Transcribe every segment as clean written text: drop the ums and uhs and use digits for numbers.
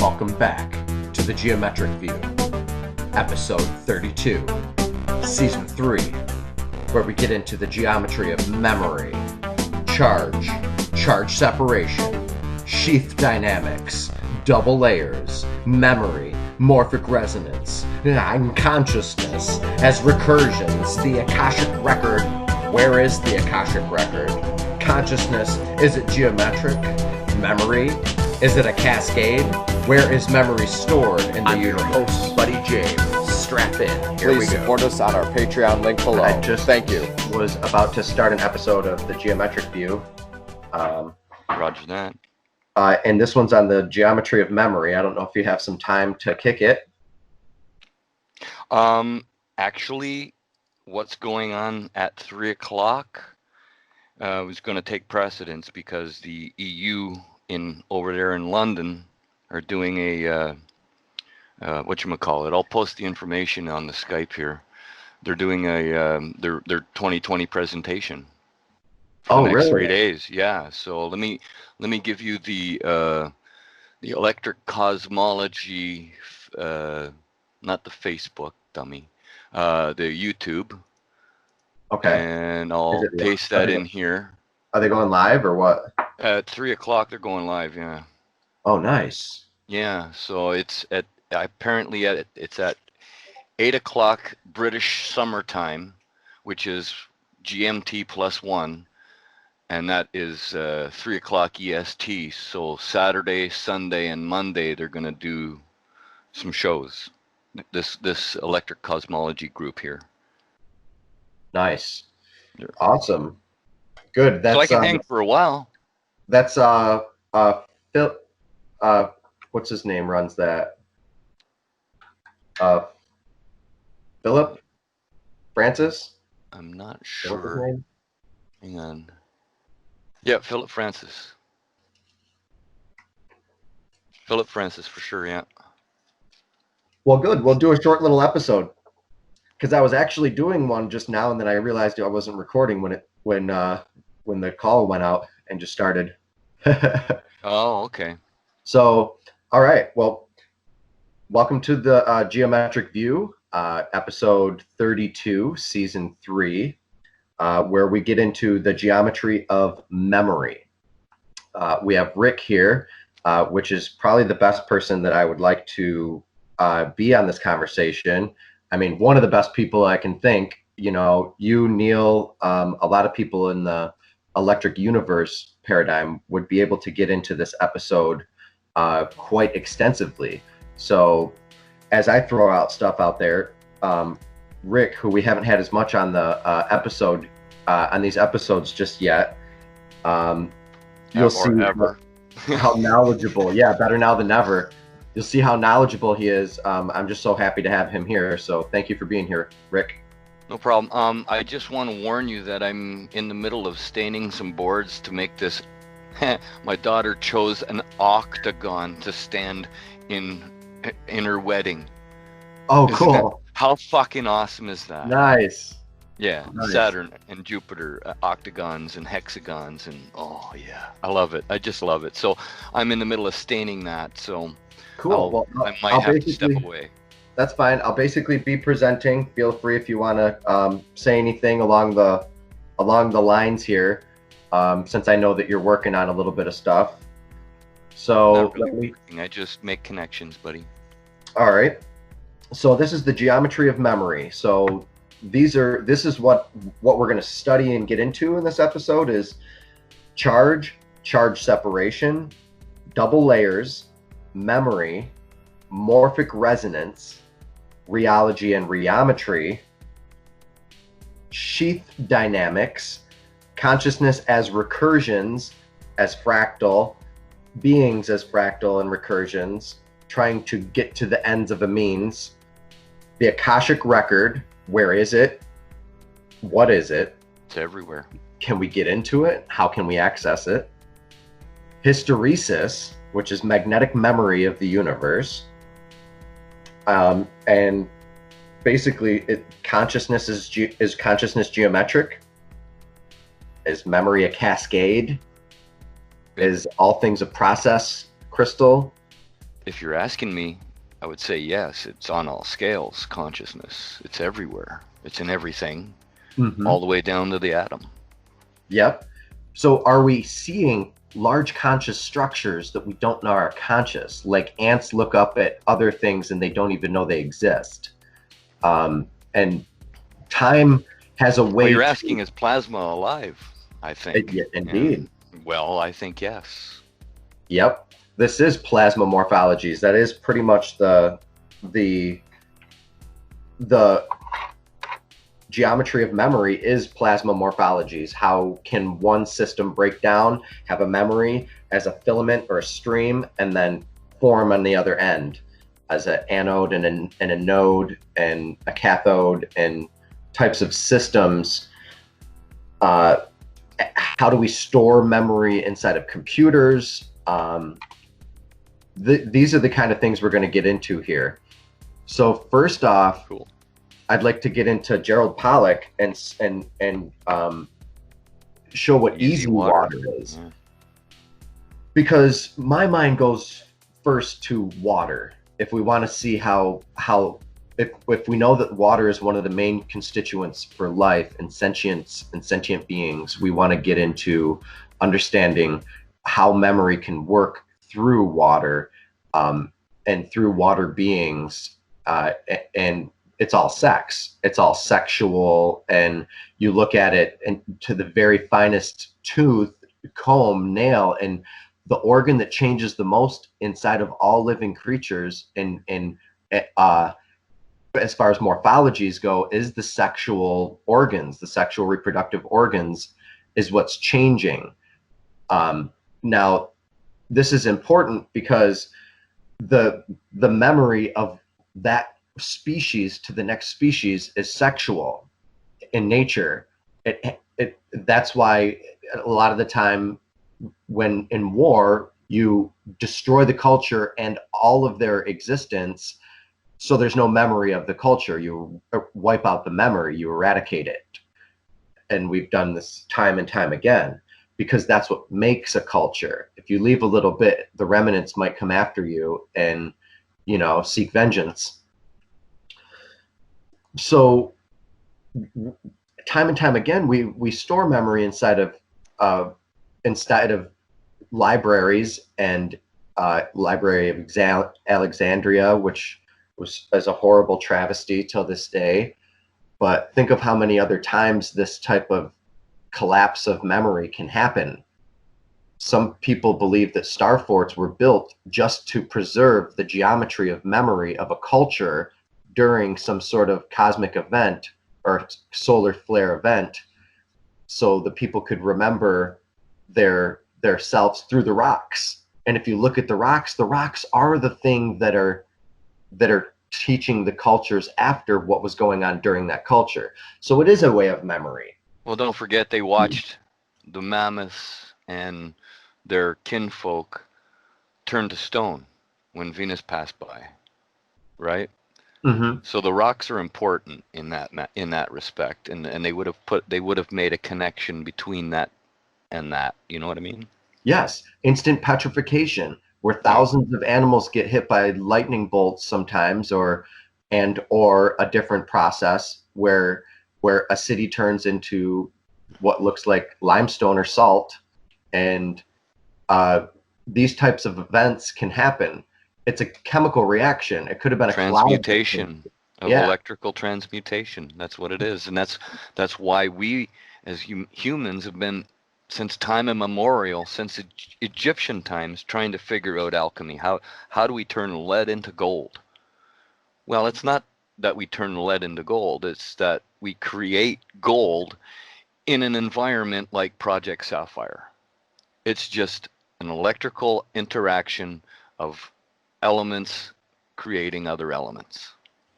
welcome back to the Geometric View, episode 32, season 3, where we get into the geometry of memory, charge separation, sheath dynamics, double layers, memory, morphic resonance, and consciousness as recursions, the Akashic record. Where is the Akashic record? Consciousness, is it geometric? Memory, is it a cascade? Where is memory stored in the universe? I'm your host, Buddy James. Strap in. Here we go. Please support us on our Patreon link below. Thank you. Was about to start an episode of the Geometric View. Roger that. And this one's on the geometry of memory. I don't know if you have some time to kick it. Actually, what's going on at 3 o'clock was going to take precedence because the EU over there in London are doing a whatchamacallit. I'll post the information on the Skype here. They're doing a their 2020 presentation for the next 3 days. Yeah. So let me give you the electric cosmology, not the Facebook dummy, the YouTube. Okay. And I'll paste that in here. Are they going live or what? At 3 o'clock, they're going live. Yeah. Oh, nice. Yeah. So it's at 8 o'clock British summertime, which is GMT +1, and that is 3 o'clock EST. So Saturday, Sunday, and Monday they're going to do some shows. This electric cosmology group here. Nice. Awesome. Good. That's so I can hang for a while. That's Phil. What's his name? Runs that. Philip Francis. I'm not sure. Hang on. Yeah, Philip Francis. Philip Francis for sure. Yeah. Well, good. We'll do a short little episode because I was actually doing one just now, and then I realized I wasn't recording when the call went out and just started. Oh, okay. So, all right. Well, welcome to the Geometric View, episode 32, season 3, where we get into the geometry of memory. We have Rick here, which is probably the best person that I would like to be on this conversation. I mean, one of the best people I can think. You know, you, Neil, a lot of people in the electric universe paradigm would be able to get into this episode quite extensively. So as I throw out stuff out there, Rick, who we haven't had as much on the episode, on these episodes just yet, you'll see how knowledgeable, better now than never. You'll see how knowledgeable he is. I'm just so happy to have him here. So thank you for being here, Rick. No problem. I just want to warn you that I'm in the middle of staining some boards to make this. My daughter chose an octagon to stand in her wedding. Oh, cool. How fucking awesome is that? Nice. Yeah, nice. Saturn and Jupiter, octagons and hexagons, and oh yeah, I love it. I just love it. So I'm in the middle of staining that. So cool. I might have to step away. That's fine. I'll basically be presenting. Feel free if you want to say anything along the lines here, since I know that you're working on a little bit of stuff. So Not really working. I just make connections, buddy. All right. So this is the geometry of memory. So this is what we're going to study and get into in this episode is charge separation, double layers, memory, morphic resonance, rheology and rheometry, sheath dynamics, consciousness as recursions, as fractal, beings as fractal and recursions, trying to get to the ends of a means, the Akashic record, where is it? What is it? It's everywhere. Can we get into it? How can we access it? Hysteresis, which is magnetic memory of the universe. And basically, consciousness is consciousness geometric? Is memory a cascade? Is all things a process crystal? if you're asking me, I would say yes. It's on all scales, consciousness. It's everywhere. It's in everything, all the way down to the atom. Yep. So are we seeing large conscious structures that we don't know are conscious? Like ants look up at other things and they don't even know they exist. And time has a way. Well, you're asking, is plasma alive? I think. Indeed. And, well, I think yes. Yep. This is plasma morphologies. That is pretty much the geometry of memory is plasma morphologies. How can one system break down, have a memory as a filament or a stream, and then form on the other end as an anode and a node and a cathode and types of systems. How do we store memory inside of computers? These are the kind of things we're going to get into here. So first off, cool. I'd like to get into Gerald Pollack and show what easy water is. Yeah. Because my mind goes first to water. If we want to see if we know that water is one of the main constituents for life and sentience and sentient beings, we want to get into understanding how memory can work through water and through water beings, and it's all sex. It's all sexual, and you look at it and to the very finest tooth, comb, nail, and the organ that changes the most inside of all living creatures and as far as morphologies go is the sexual organs. The sexual reproductive organs is what's changing. Now, this is important because the memory of that species to the next species is sexual in nature. That's why a lot of the time when in war you destroy the culture and all of their existence, so there's no memory of the culture. You wipe out the memory, you eradicate it. And we've done this time and time again because that's what makes a culture. If you leave a little bit, the remnants might come after you and, you know, seek vengeance. So time and time again, we store memory inside of libraries, and Library of Alexandria, which is a horrible travesty till this day. But think of how many other times this type of collapse of memory can happen. Some people believe that star forts were built just to preserve the geometry of memory of a culture during some sort of cosmic event or solar flare event, so the people could remember their selves through the rocks. And if you look at the rocks are the thing that are teaching the cultures after what was going on during that culture. So it is a way of memory. Well, don't forget they watched the mammoths and their kinfolk turn to stone when Venus passed by, right? Mm-hmm. So the rocks are important in that respect, and they would have made a connection between that and that. You know what I mean? Yes, instant petrification, where thousands of animals get hit by lightning bolts sometimes, or a different process where a city turns into what looks like limestone or salt, and these types of events can happen. It's a chemical reaction. It could have been a transmutation of electrical transmutation. That's what it is, and that's why we as humans have been, since time immemorial, since Egyptian times, trying to figure out alchemy. How do we turn lead into gold? Well, it's not that we turn lead into gold. It's that we create gold in an environment like Project Sapphire. It's just an electrical interaction of elements creating other elements,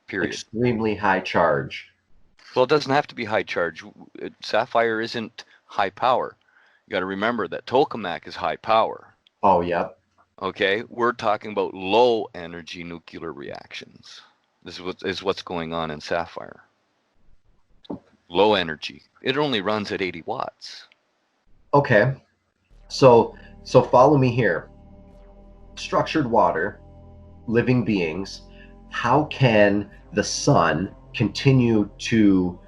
period. Extremely high charge. Well, it doesn't have to be high charge. Sapphire isn't high power. You got to remember that tokamak is high power. Oh, yeah. Okay, we're talking about low energy nuclear reactions. This is what's going on in Sapphire. Low energy. It only runs at 80 watts. Okay. So follow me here. Structured water living beings, how can the sun continue to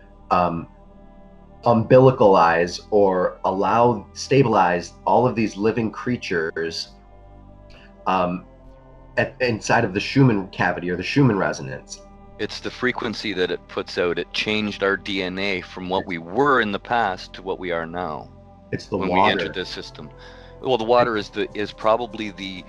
umbilicalize or stabilize all of these living creatures inside of the Schumann cavity or the Schumann resonance? It's the frequency that it puts out. It changed our DNA from what we were in the past to what we are now. It's the when water. We entered this system. Well, the water is probably the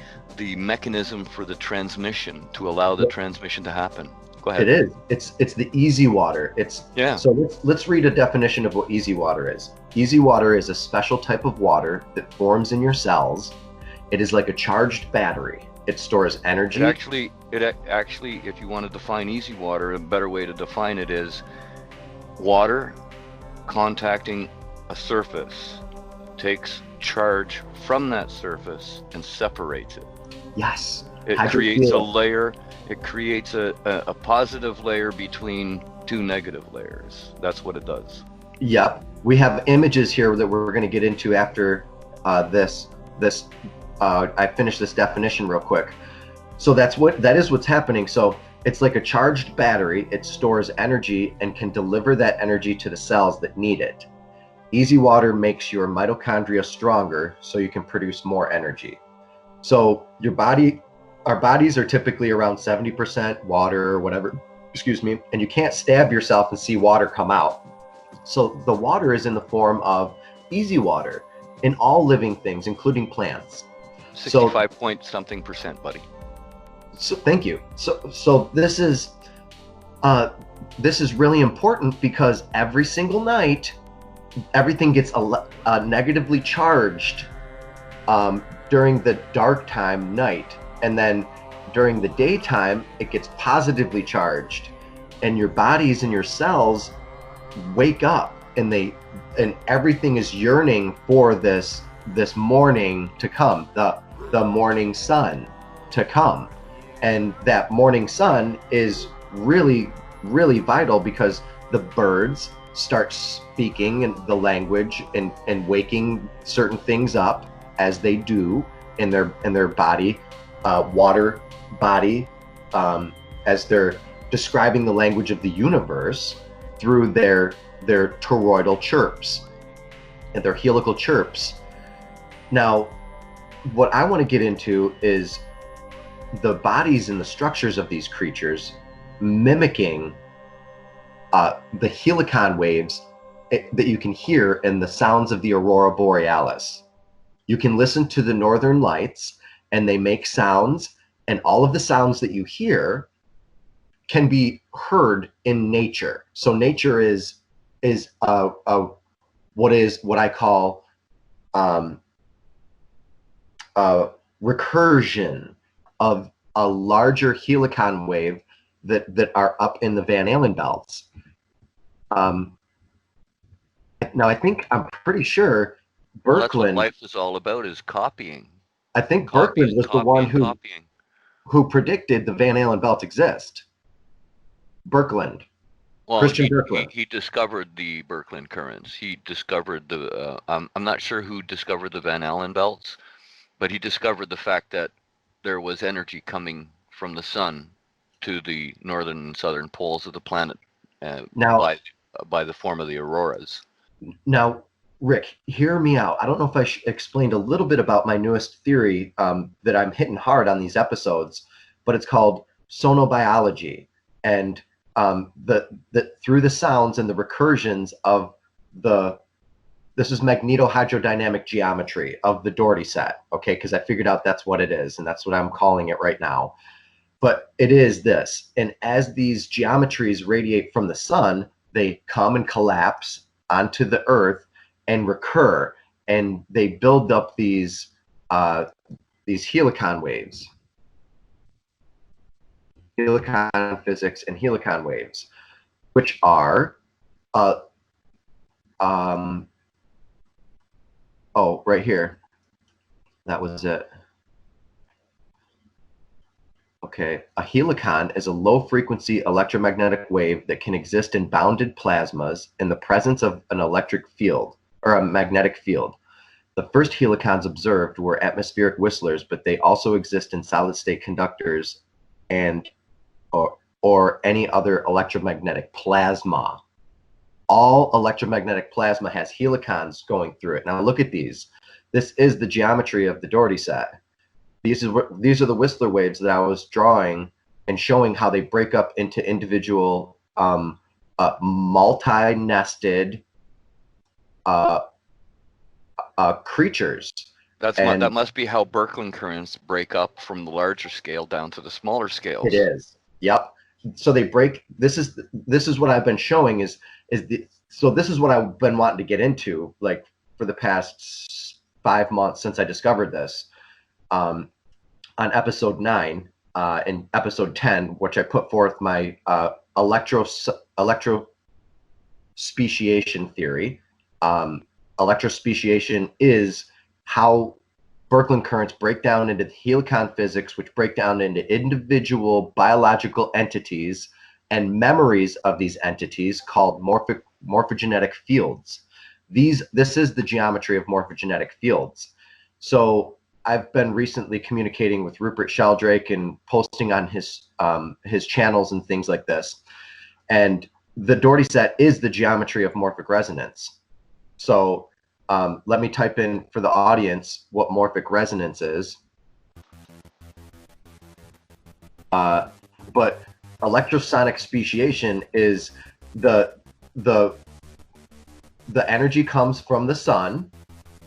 mechanism for the transmission, to allow the transmission to happen. Go ahead. It is. It's the easy water. Yeah. So let's read a definition of what easy water is. Easy water is a special type of water that forms in your cells. It is like a charged battery. It stores energy. It actually, if you want to define easy water, a better way to define it is water contacting a surface, takes charge from that surface and separates it. Yes. It creates a layer. It creates a positive layer between two negative layers. That's what it does. Yep. We have images here that we're going to get into after this. I finish this definition real quick. So that is what's happening. So it's like a charged battery. It stores energy and can deliver that energy to the cells that need it. Easy water makes your mitochondria stronger so you can produce more energy. So our bodies are typically around 70% water or whatever, and you can't stab yourself and see water come out. So the water is in the form of easy water in all living things, including plants. 65 point something percent, buddy. So thank you. So this is really important because every single night, everything gets negatively charged during the dark time night, and then during the daytime it gets positively charged, and your bodies and your cells wake up, and everything is yearning for this morning to come, the morning sun to come. And that morning sun is really, really vital because the birds start speaking in the language and waking certain things up as they do in their body, water body, as they're describing the language of the universe through their toroidal chirps and their helical chirps. Now, what I want to get into is the bodies and the structures of these creatures mimicking the helicon waves that you can hear in the sounds of the aurora borealis. You can listen to the northern lights and they make sounds, and all of the sounds that you hear can be heard in nature. So nature is what I call recursion of a larger helicon wave that are up in the Van Allen belts. Now I'm pretty sure Birkeland. Well, that's what life is all about, is copying. I think Birkeland was the one who predicted the Van Allen belt exist. Birkeland. Well, Christian Birkeland. He discovered the Birkeland Currents. He discovered I'm not sure who discovered the Van Allen belts, but he discovered the fact that there was energy coming from the sun to the northern and southern poles of the planet by the form of the auroras. Now, Rick, hear me out. I don't know if I explained a little bit about my newest theory that I'm hitting hard on these episodes, but it's called Sonobiology. And through the sounds and the recursions of this is Magnetohydrodynamic Geometry of the Dougherty set, okay? Because I figured out that's what it is, and that's what I'm calling it right now. But it is this, and as these geometries radiate from the sun, they come and collapse onto the earth and recur, and they build up these helicon waves. Helicon physics and helicon waves, which are oh, right here. That was it. Okay, a helicon is a low-frequency electromagnetic wave that can exist in bounded plasmas in the presence of an electric field or a magnetic field. The first helicons observed were atmospheric whistlers, but they also exist in solid-state conductors and or any other electromagnetic plasma. All electromagnetic plasma has helicons going through it. Now look at these. This is the geometry of the Dougherty set. These are the Whistler waves that I was drawing and showing how they break up into individual multi-nested creatures. That must be how Birkeland Currents break up from the larger scale down to the smaller scales. It is. Yep. So they break. This is what I've been showing so this is what I've been wanting to get into, like, for the past 5 months since I discovered this. On episode 9 and episode 10, which I put forth my electrospeciation theory. Electrospeciation is how Birkeland currents break down into helicon physics, which break down into individual biological entities and memories of these entities called morphogenetic fields. This is the geometry of morphogenetic fields. So I've been recently communicating with Rupert Sheldrake and posting on his channels and things like this. And the Dougherty set is the geometry of morphic resonance. So let me type in for the audience what morphic resonance is. But electrosonic speciation is the energy comes from the sun.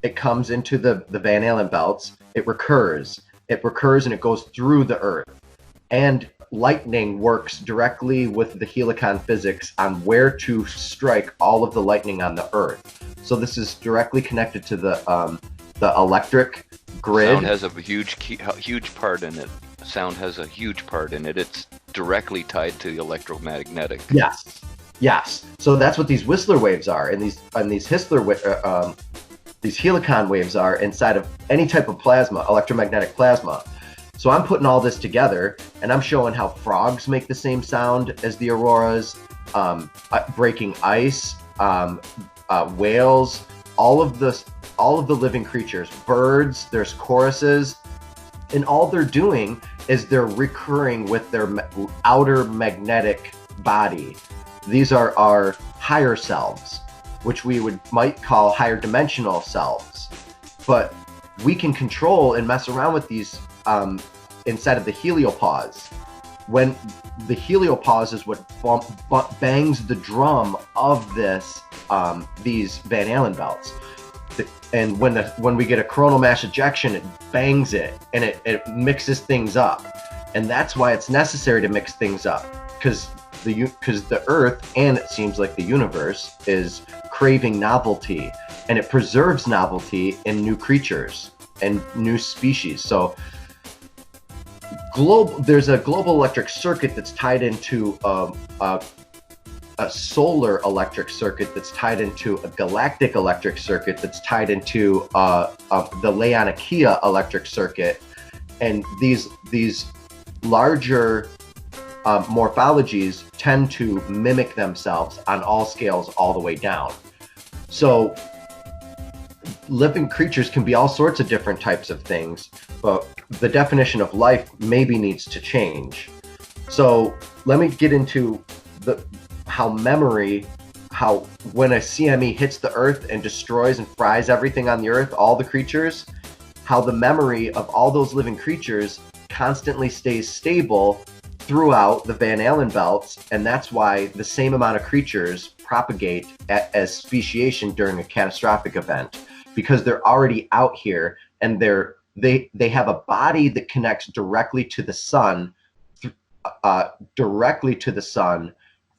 It comes into the Van Allen belts. It recurs and it goes through the earth. And lightning works directly with the helicon physics on where to strike all of the lightning on the earth. So this is directly connected to the electric grid. Sound has a huge part in it. Sound has a huge part in it. It's directly tied to the electromagnetic. Yes. So that's what these Whistler waves are, and these helicon waves are inside of any type of plasma, electromagnetic plasma. So I'm putting all this together, and I'm showing how frogs make the same sound as the auroras, breaking ice, whales, all of the living creatures, birds. There's choruses, and all they're doing is they're recurring with their outer magnetic body. These are our higher selves, which we might call higher dimensional selves. But we can control and mess around with these inside of the heliopause. When the heliopause is what bangs the drum of these Van Allen belts. And when we get a coronal mass ejection, it bangs it and it mixes things up. And that's why it's necessary to mix things up, because the Earth, and it seems like the universe, is craving novelty, and it preserves novelty in new creatures and new species. So there's a global electric circuit that's tied into a solar electric circuit that's tied into a galactic electric circuit that's tied into the Laodicean electric circuit. And these larger morphologies tend to mimic themselves on all scales all the way down. So living creatures can be all sorts of different types of things, but the definition of life maybe needs to change. So let me get into how when a CME hits the earth and destroys and fries everything on the earth, all the creatures, how the memory of all those living creatures constantly stays stable throughout the Van Allen belts, and that's why the same amount of creatures propagate as speciation during a catastrophic event, because they're already out here and they have a body that connects directly to the sun,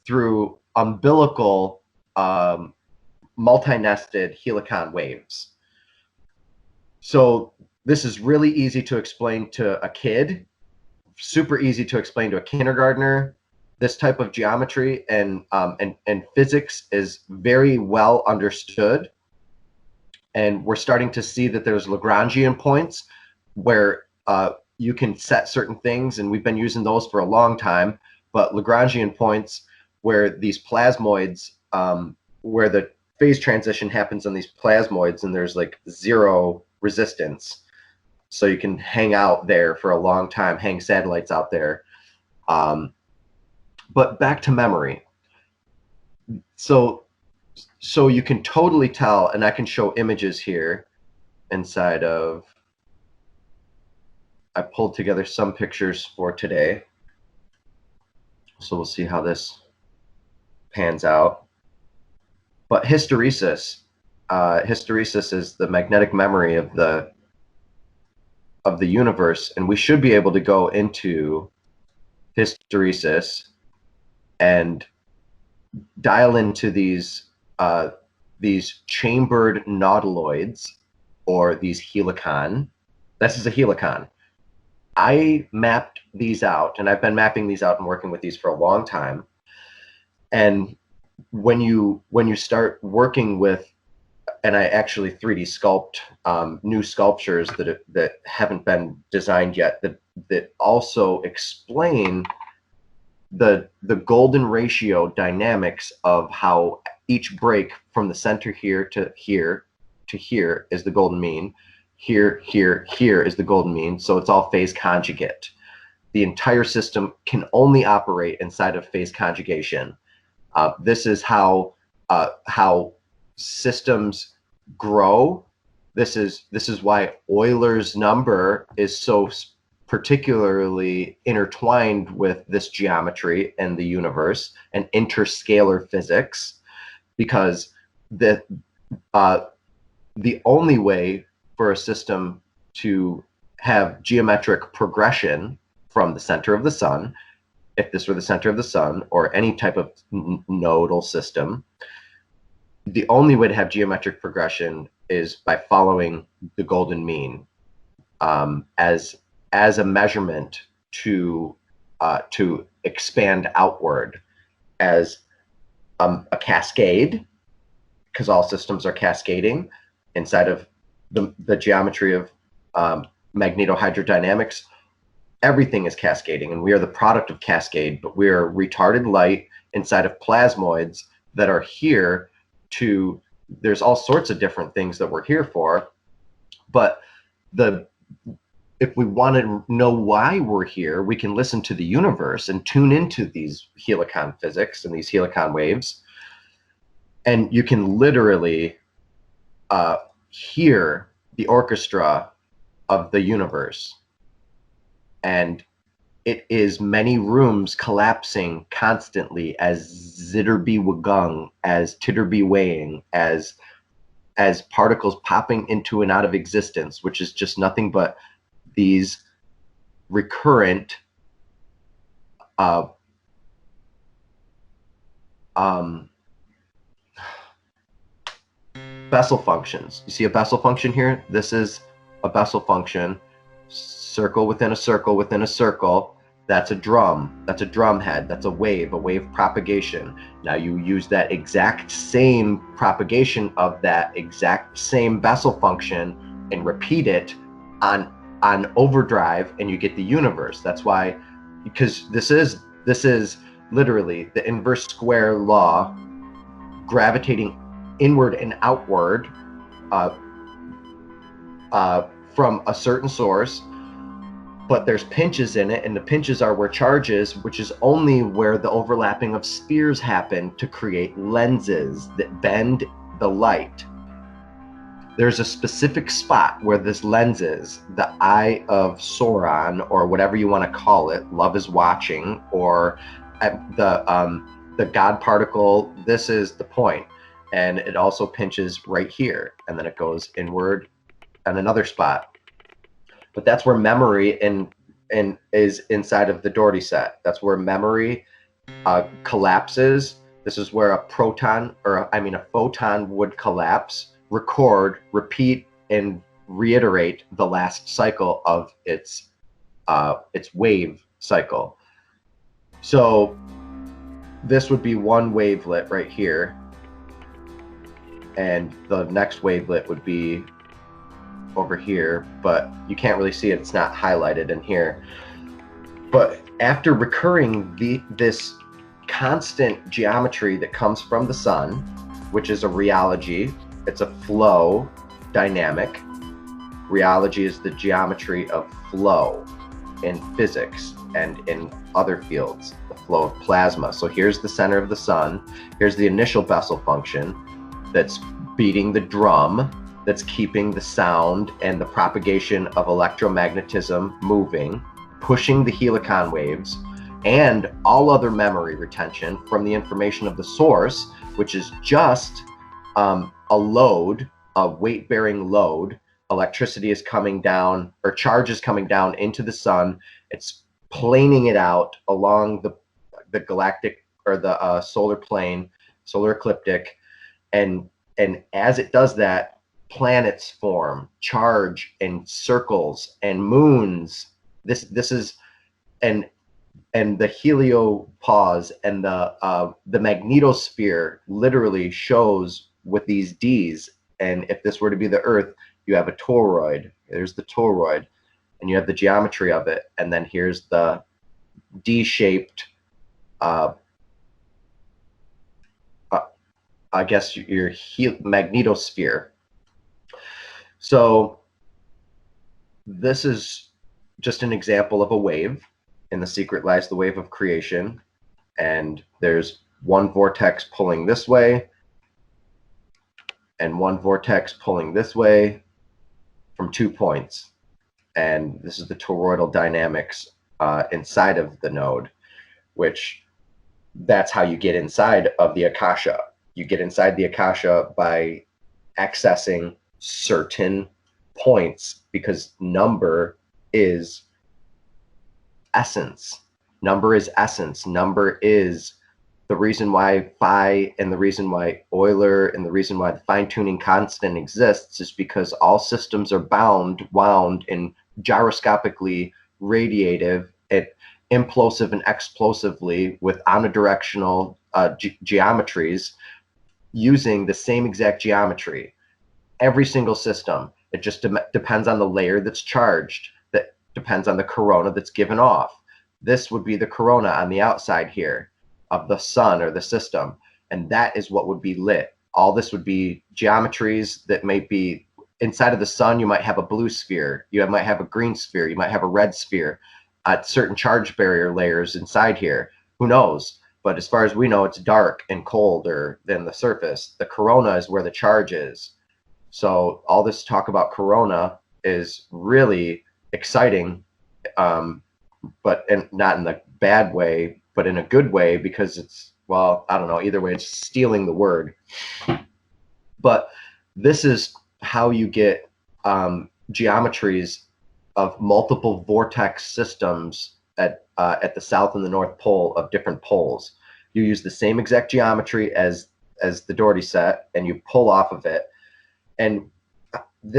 through umbilical multi-nested helicon waves. So this is really easy to explain to a kid, super easy to explain to a kindergartner. This type of geometry and physics is very well understood. And we're starting to see that there's Lagrangian points where you can set certain things, and we've been using those for a long time, but Lagrangian points where these plasmoids, where the phase transition happens on these plasmoids and there's like zero resistance. So you can hang out there for a long time, hang satellites out there. But back to memory. So you can totally tell, and I can show images here inside of, I pulled together some pictures for today. So we'll see how this pans out. But hysteresis is the magnetic memory of the universe, and we should be able to go into hysteresis and dial into these chambered nautiloids, or these helicon. This is a helicon. I mapped these out, and I've been mapping these out and working with these for a long time. And when you start working with, and I actually 3D sculpt new sculptures that haven't been designed yet, that also explain the golden ratio dynamics of how each break from the center here to here to here is the golden mean. Here is the golden mean. So it's all phase conjugate. The entire system can only operate inside of phase conjugation. This is how systems grow. This is why Euler's number is so particularly intertwined with this geometry and the universe and interscalar physics, because the only way for a system to have geometric progression from the center of the sun, if this were the center of the sun or any type of nodal system, the only way to have geometric progression is by following the golden mean as a measurement to expand outward as a cascade, because all systems are cascading inside of the geometry of magnetohydrodynamics. Everything is cascading, and we are the product of cascade, but we are retarded light inside of plasmoids that are here to, there's all sorts of different things that we're here for, but if we want to know why we're here, we can listen to the universe and tune into these helicon physics and these helicon waves, and you can literally hear the orchestra of the universe. And it is many rooms collapsing constantly, as zitterby wagung, as titterby weighing, as particles popping into and out of existence, which is just nothing but these recurrent Bessel functions. You see a Bessel function here? This is a Bessel function. Circle within a circle within a circle. That's a drum. That's a drum head. That's a wave propagation. Now you use that exact same propagation of that exact same Bessel function and repeat it on overdrive, and you get the universe. That's why, because this is literally the inverse square law, gravitating inward and outward from a certain source, but there's pinches in it, and the pinches are where charges, which is only where the overlapping of spheres happen to create lenses that bend the light. There's a specific spot where this lens is, the Eye of Sauron, or whatever you want to call it, Love is Watching, or the God particle. This is the point, and it also pinches right here, and then it goes inward and another spot. But that's where memory is inside of the Dougherty set. That's where memory collapses. This is where a photon would collapse, record, repeat, and reiterate the last cycle of its wave cycle. So this would be one wavelet right here, and the next wavelet would be over here, but you can't really see it. It's not highlighted in here. But after recurring this constant geometry that comes from the sun, which is a rheology, it's a flow dynamic. Rheology is the geometry of flow. in physics and in other fields, the flow of plasma. So here's the center of the sun. Here's the initial Bessel function that's beating the drum, that's keeping the sound and the propagation of electromagnetism moving, pushing the helicon waves, and all other memory retention from the information of the source, which is just a load, a weight-bearing load. Electricity is coming down, or charge is coming down into the sun. It's planing it out along the galactic, or the solar plane, solar ecliptic, and as it does that, planets form, charge, and circles, and moons. This is, and the heliopause and the magnetosphere literally shows with these Ds. And if this were to be the Earth, you have a toroid. There's the toroid, and you have the geometry of it. And then here's the D-shaped, I guess your magnetosphere. So this is just an example of a wave. In the secret lies the wave of creation. And there's one vortex pulling this way and one vortex pulling this way from 2 points. And this is the toroidal dynamics inside of the node, which that's how you get inside of the Akasha. You get inside the Akasha by accessing certain points, because number is essence. Number is essence. Number is the reason why phi, and the reason why Euler, and the reason why the fine-tuning constant exists is because all systems are wound, and gyroscopically radiative, implosive and explosively with omnidirectional geometries, using the same exact geometry. Every single system. It just depends on the layer that's charged, that depends on the corona that's given off. This would be the corona on the outside here of the sun or the system, and that is what would be lit. All this would be geometries that may be inside of the sun. You might have a blue sphere, you might have a green sphere, you might have a red sphere, certain charge barrier layers inside here. Who knows? But as far as we know, it's dark and colder than the surface. The corona is where the charge is. So all this talk about corona is really exciting, but not in the bad way, but in a good way, because it's, well, I don't know, either way, it's stealing the word. But this is how you get geometries of multiple vortex systems at the south and the north pole of different poles. You use the same exact geometry as the Dougherty set, and you pull off of it. And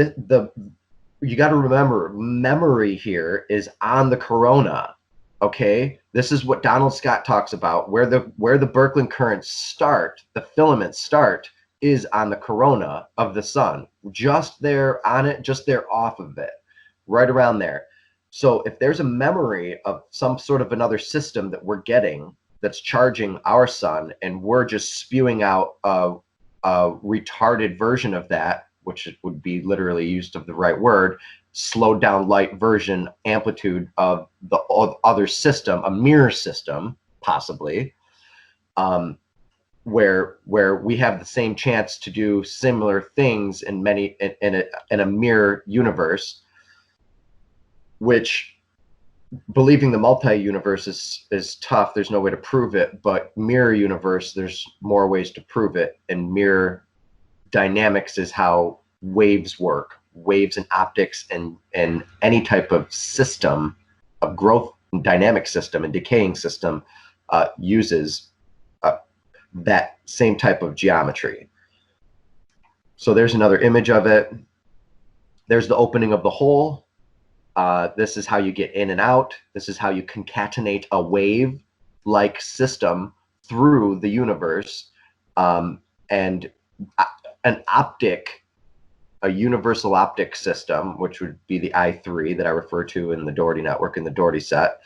you got to remember, memory here is on the corona. Okay, this is what Donald Scott talks about, where the Birkeland Currents start, the filaments start, is on the corona of the sun. Just there on it, just there off of it, right around there. So if there's a memory of some sort of another system that we're getting that's charging our sun, and we're just spewing out a retarded version of that, which would be literally used of the right word, slowed down light version amplitude of the other system, a mirror system, possibly, where we have the same chance to do similar things in a mirror universe, which, believing the multi-universe is tough. There's no way to prove it, but mirror universe, there's more ways to prove it. And mirror dynamics is how waves work. Waves and optics and any type of system, of growth and dynamic system and decaying system, uses that same type of geometry. So there's another image of it. There's the opening of the hole. This is how you get in and out. This is how you concatenate a wave-like system through the universe. And an optic, a universal optic system, which would be the I3 that I refer to in the Dougherty Network, in the Dougherty set,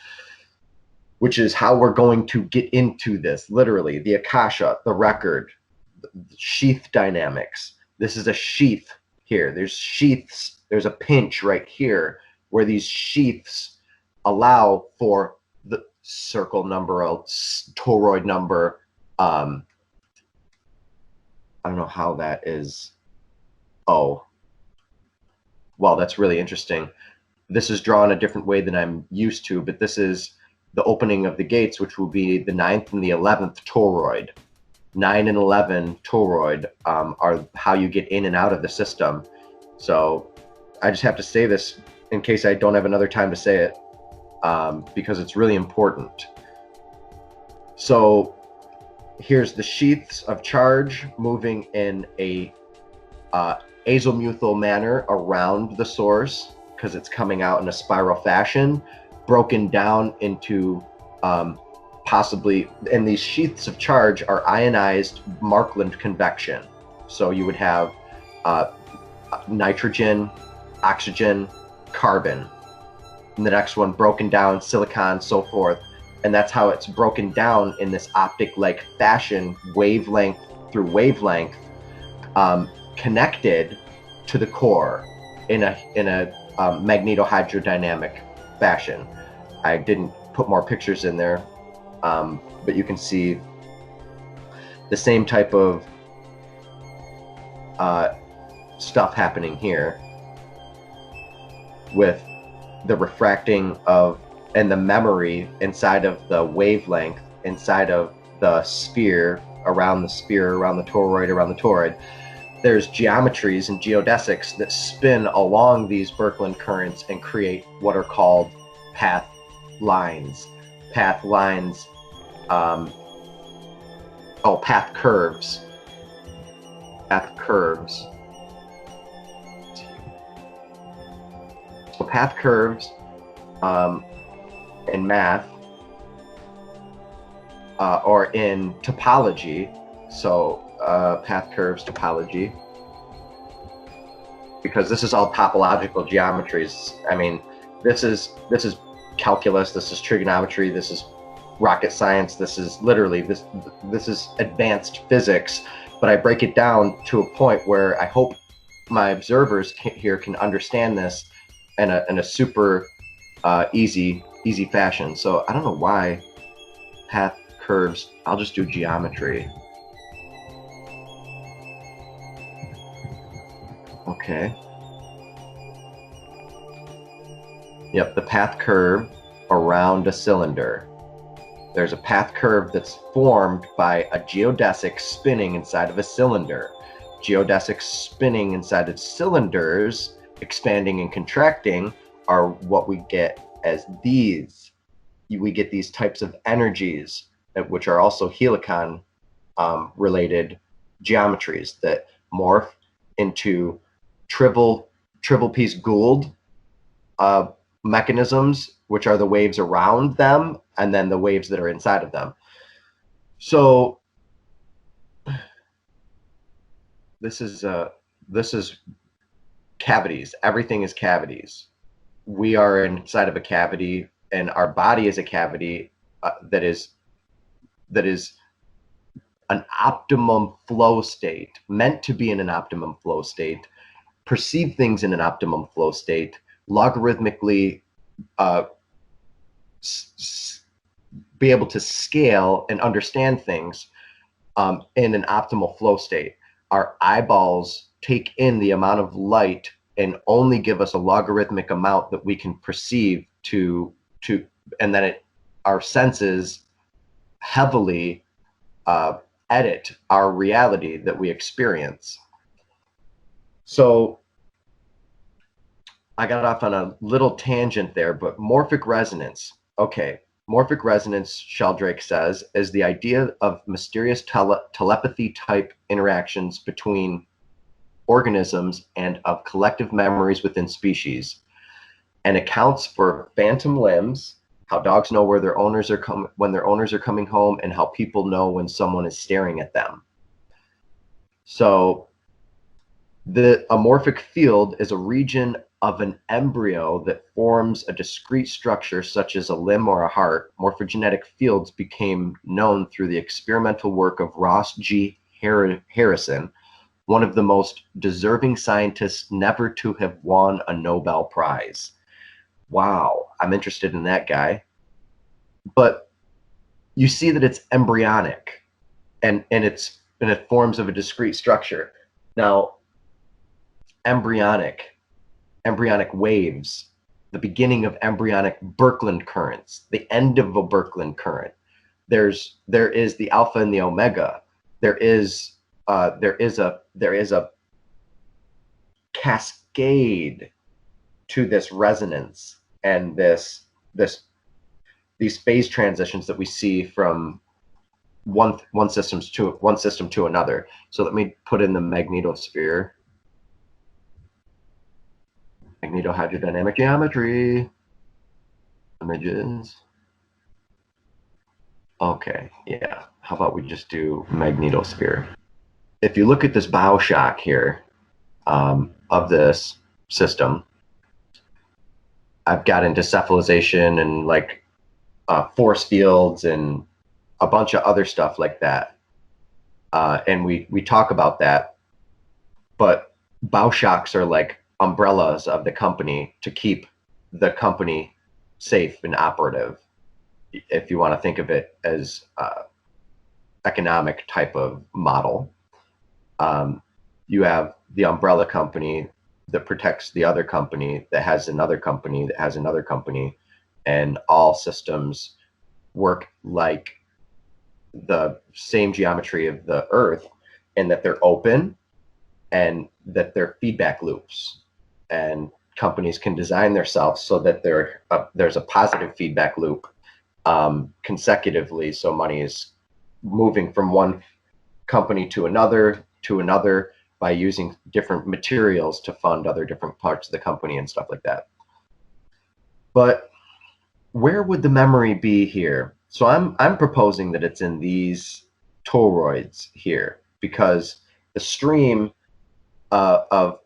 which is how we're going to get into this, literally. The Akasha, the record, the sheath dynamics. This is a sheath here. There's sheaths. There's a pinch right here where these sheaths allow for the circle number, a toroid number. I don't know how that is. Oh, well, that's really interesting. This is drawn a different way than I'm used to, but this is the opening of the gates, which will be the 9th and the 11th toroid. 9 and 11 toroid are how you get in and out of the system. So I just have to say this in case I don't have another time to say it, because it's really important. So here's the sheaths of charge moving in a azimuthal manner around the source, because it's coming out in a spiral fashion, broken down into possibly, and these sheaths of charge are ionized Markland convection. So you would have nitrogen, oxygen, carbon, and the next one broken down, silicon, so forth. And that's how it's broken down in this optic-like fashion, wavelength through wavelength, connected to the core in a magnetohydrodynamic fashion. I didn't put more pictures in there, but you can see the same type of stuff happening here with the refracting of and the memory inside of the wavelength, inside of the sphere, around the toroid, around the toroid. There's geometries and geodesics that spin along these Birkeland currents and create what are called path lines. Path curves. Path curves. So path curves in math or in topology. So path curves topology, because this is all topological geometries. I mean, this is calculus, this is trigonometry, this is rocket science, this is literally this is advanced physics, but I break it down to a point where I hope my observers here can understand this in a super easy fashion. So I don't know why path curves. I'll just do geometry. Okay. Yep, the path curve around a cylinder. There's a path curve that's formed by a geodesic spinning inside of a cylinder. Geodesics spinning inside of cylinders, expanding and contracting, are what we get as these. We get these types of energies, which are also helicon related geometries that morph into triple piece Gould mechanisms, which are the waves around them and then the waves that are inside of them. So this is cavities. Everything is cavities. We are inside of a cavity, and our body is a cavity that is an optimum flow state, meant to be in an optimum flow state, perceive things in an optimum flow state, logarithmically be able to scale and understand things in an optimal flow state. Our eyeballs take in the amount of light and only give us a logarithmic amount that we can perceive and then our senses heavily edit our reality that we experience. So I got off on a little tangent there, but morphic resonance. Okay, morphic resonance, Sheldrake says, is the idea of mysterious telepathy type interactions between organisms and of collective memories within species, and accounts for phantom limbs, how dogs know where their owners are when their owners are coming home, and how people know when someone is staring at them. So the amorphic field is a region of an embryo that forms a discrete structure such as a limb or a heart. Morphogenetic fields became known through the experimental work of Ross G. Harrison, one of the most deserving scientists never to have won a Nobel Prize. wow, I'm interested in that guy. But you see that it's embryonic, and it forms of a discrete structure. Now, embryonic waves, the beginning of embryonic Birkeland currents, the end of a Birkeland current. There is the alpha and the omega. There is a cascade to this resonance and these phase transitions that we see from one system to another. So let me put in the magnetosphere. Magnetohydrodynamic geometry images. Okay, yeah. How about we just do magnetosphere? If you look at this bow shock here of this system, I've got into cephalization and like force fields and a bunch of other stuff like that. And we talk about that, but bow shocks are like umbrellas of the company to keep the company safe and operative, if you want to think of it as economic type of model. You have the umbrella company that protects the other company that has another company that has another company, and all systems work like the same geometry of the earth, and that they're open and that they're feedback loops, and companies can design themselves so that there's a positive feedback loop consecutively, so money is moving from one company to another by using different materials to fund other different parts of the company and stuff like that. But where would the memory be here? So I'm proposing that it's in these toroids here, because the stream of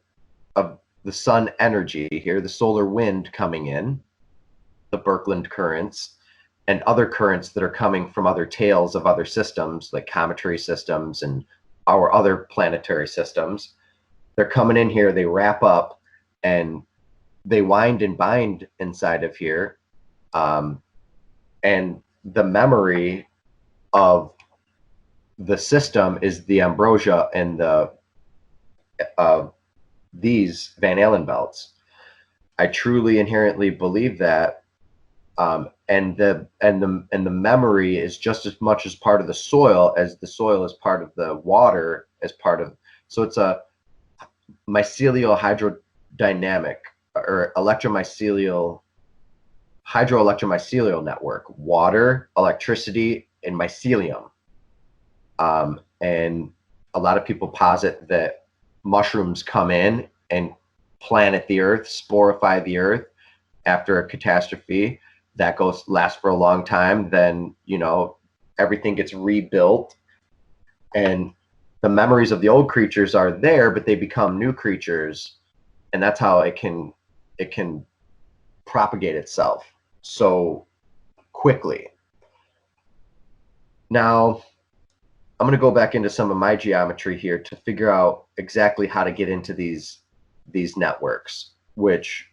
the sun energy here, the solar wind coming in, the Birkeland currents, and other currents that are coming from other tails of other systems, like cometary systems and our other planetary systems, they're coming in here, they wrap up, and they wind and bind inside of here. And the memory of the system is the ambrosia and these Van Allen belts. I truly inherently believe that, and the memory is just as much as part of the soil as the soil is part of the water, as part of. So it's a mycelial hydrodynamic or hydroelectromycelial network: water, electricity, and mycelium. And a lot of people posit that mushrooms come in and planet the earth, sporify the earth after a catastrophe that lasts for a long time. Then, you know, everything gets rebuilt, and the memories of the old creatures are there, but they become new creatures, and that's how it can propagate itself so quickly. Now, I'm going to go back into some of my geometry here to figure out exactly how to get into these networks, which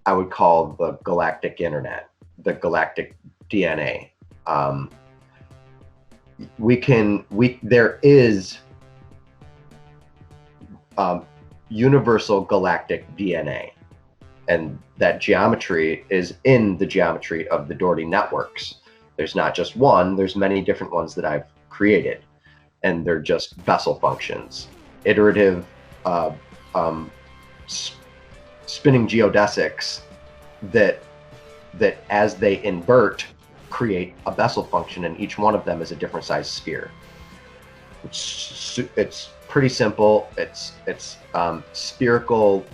I would call the galactic internet, the galactic DNA. There is universal galactic DNA, and that geometry is in the geometry of the Dougherty networks. There's not just one, there's many different ones that I've created, and they're just vessel functions, iterative spinning geodesics that as they invert create a vessel function, and each one of them is a different size sphere. It's pretty simple. It's spherical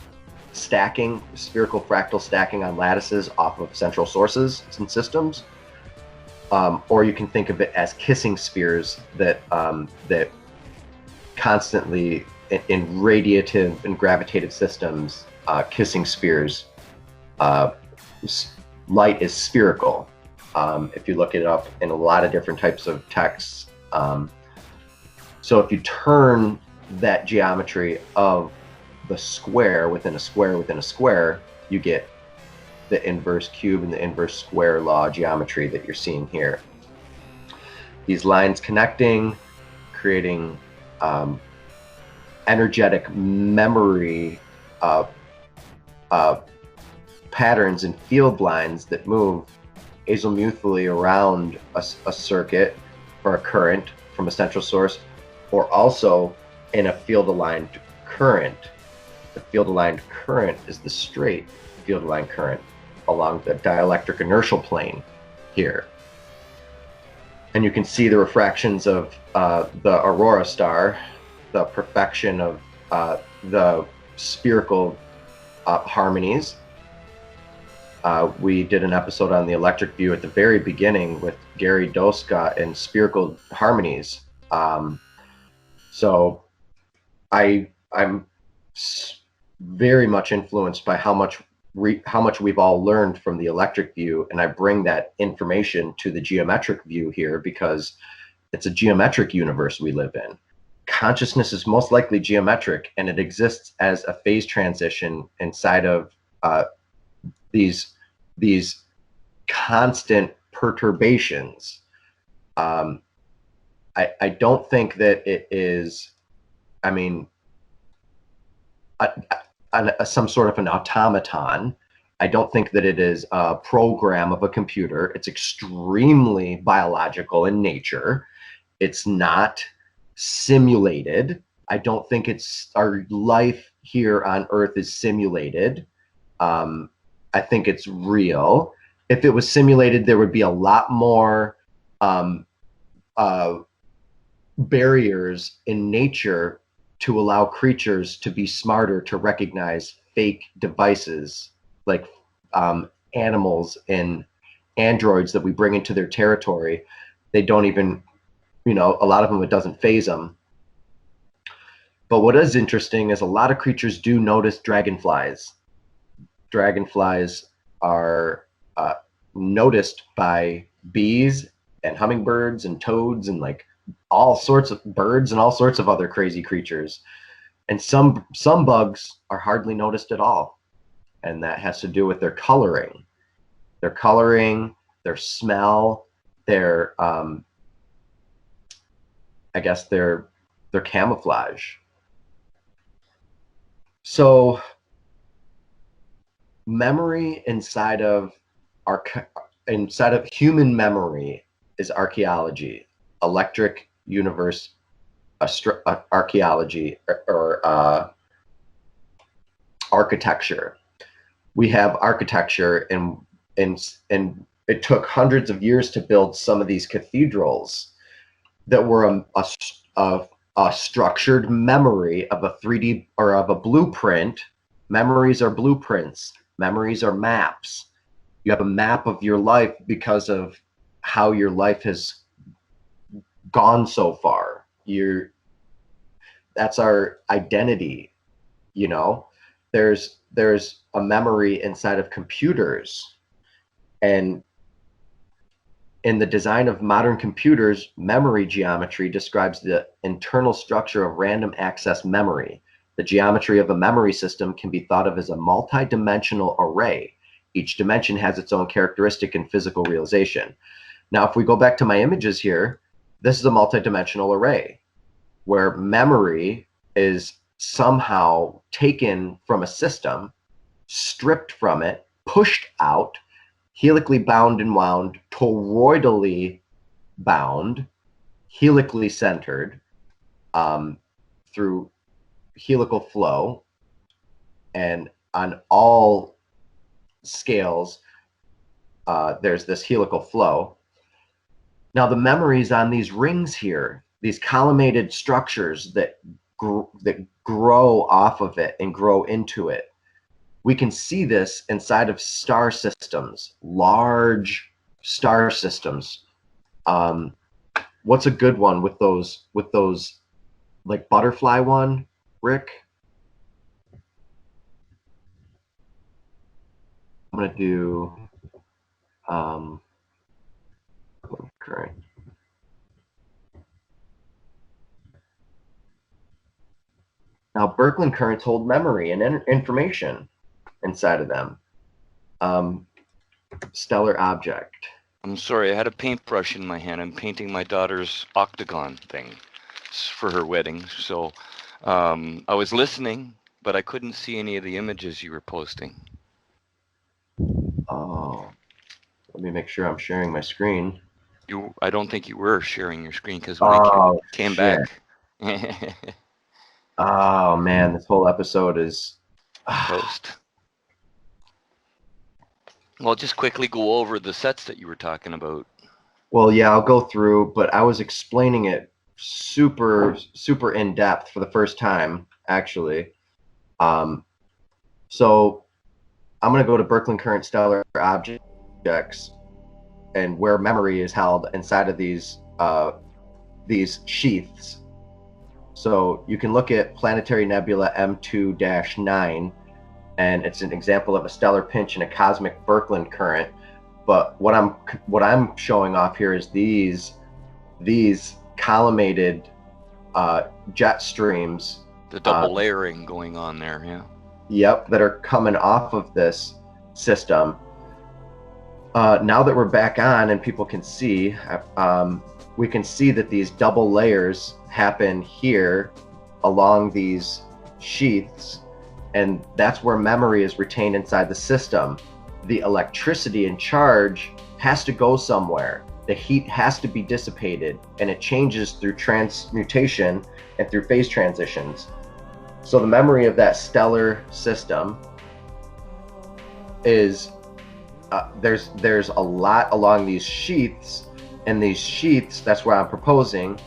stacking, spherical fractal stacking on lattices off of central sources and systems. Or you can think of it as kissing spheres that constantly in radiative and gravitative systems, kissing spheres, light is spherical. If you look it up in a lot of different types of texts. So if you turn that geometry of the square within a square within a square, you get the inverse cube and the inverse square law geometry that you're seeing here. These lines connecting, creating energetic memory patterns and field lines that move azimuthally around a circuit or a current from a central source, or also in a field-aligned current. The field-aligned current is the straight field-aligned current along the dielectric inertial plane here. And you can see the refractions of the aurora star, the perfection of the spherical harmonies. We did an episode on the electric view at the very beginning with Gary Doska and spherical harmonies. So I'm very much influenced by how much we've all learned from the electric view, and I bring that information to the geometric view here because it's a geometric universe we live in. Consciousness is most likely geometric, and it exists as a phase transition inside of these constant perturbations. I don't think that it is, I mean, some sort of an automaton. I don't think that it is a program of a computer. It's extremely biological in nature. It's not simulated. I don't think it's, our life here on Earth is simulated. I think it's real. If it was simulated, there would be a lot more barriers in nature to allow creatures to be smarter to recognize fake devices like animals and androids that we bring into their territory. They don't even, you know, a lot of them, it doesn't faze them. But what is interesting is a lot of creatures do notice dragonflies. Dragonflies are noticed by bees and hummingbirds and toads and like all sorts of birds and all sorts of other crazy creatures. And some bugs are hardly noticed at all. And that has to do with their coloring. Their coloring, their smell, their I guess their camouflage. So memory inside of human memory is archaeology, electric universe archaeology, or architecture. We have architecture, and it took hundreds of years to build some of these cathedrals that were a structured memory of a 3D or of a blueprint. Memories are blueprints. Memories are maps. You have a map of your life because of how your life has gone so far. That's our identity, you know. There's a memory inside of computers, and in the design of modern computers, memory geometry describes the internal structure of random access memory. The geometry of a memory system can be thought of as a multi-dimensional array. Each dimension has its own characteristic and physical realization. Now, if we go back to my images here, this is a multi-dimensional array where memory is somehow taken from a system, stripped from it, pushed out, helically bound and wound, toroidally bound, helically centered through helical flow, and on all scales there's this helical flow. Now the memories on these rings here, these collimated structures that grow off of it and grow into it, we can see this inside of star systems, large star systems. What's a good one with those like butterfly one, Rick? I'm gonna do current. Now Birkeland currents hold memory and information inside of them. stellar object. I'm sorry, I had a paintbrush in my hand. I'm painting my daughter's octagon thing for her wedding. So I was listening, but I couldn't see any of the images you were posting. Oh, let me make sure I'm sharing my screen. I don't think you were sharing your screen because when I came shit. back. Oh man, this whole episode is Toast. Well, just quickly go over the sets that you were talking about. Well, yeah, I'll go through, but I was explaining it super in depth for the first time, actually. So I'm going to go to Birkeland Current stellar objects and where memory is held inside of these sheaths. So you can look at planetary nebula M2-9, and it's an example of a stellar pinch in a cosmic Birkeland current. But what I'm showing off here is these collimated jet streams. The double layering going on there, yeah. Yep, that are coming off of this system. Now that we're back on and people can see, we can see that these double layers happen here along these sheaths, and that's where memory is retained inside the system. The electricity and charge has to go somewhere. The heat has to be dissipated, and it changes through transmutation and through phase transitions. So the memory of that stellar system is there's a lot along these sheaths, and these sheaths, that's where I'm proposing,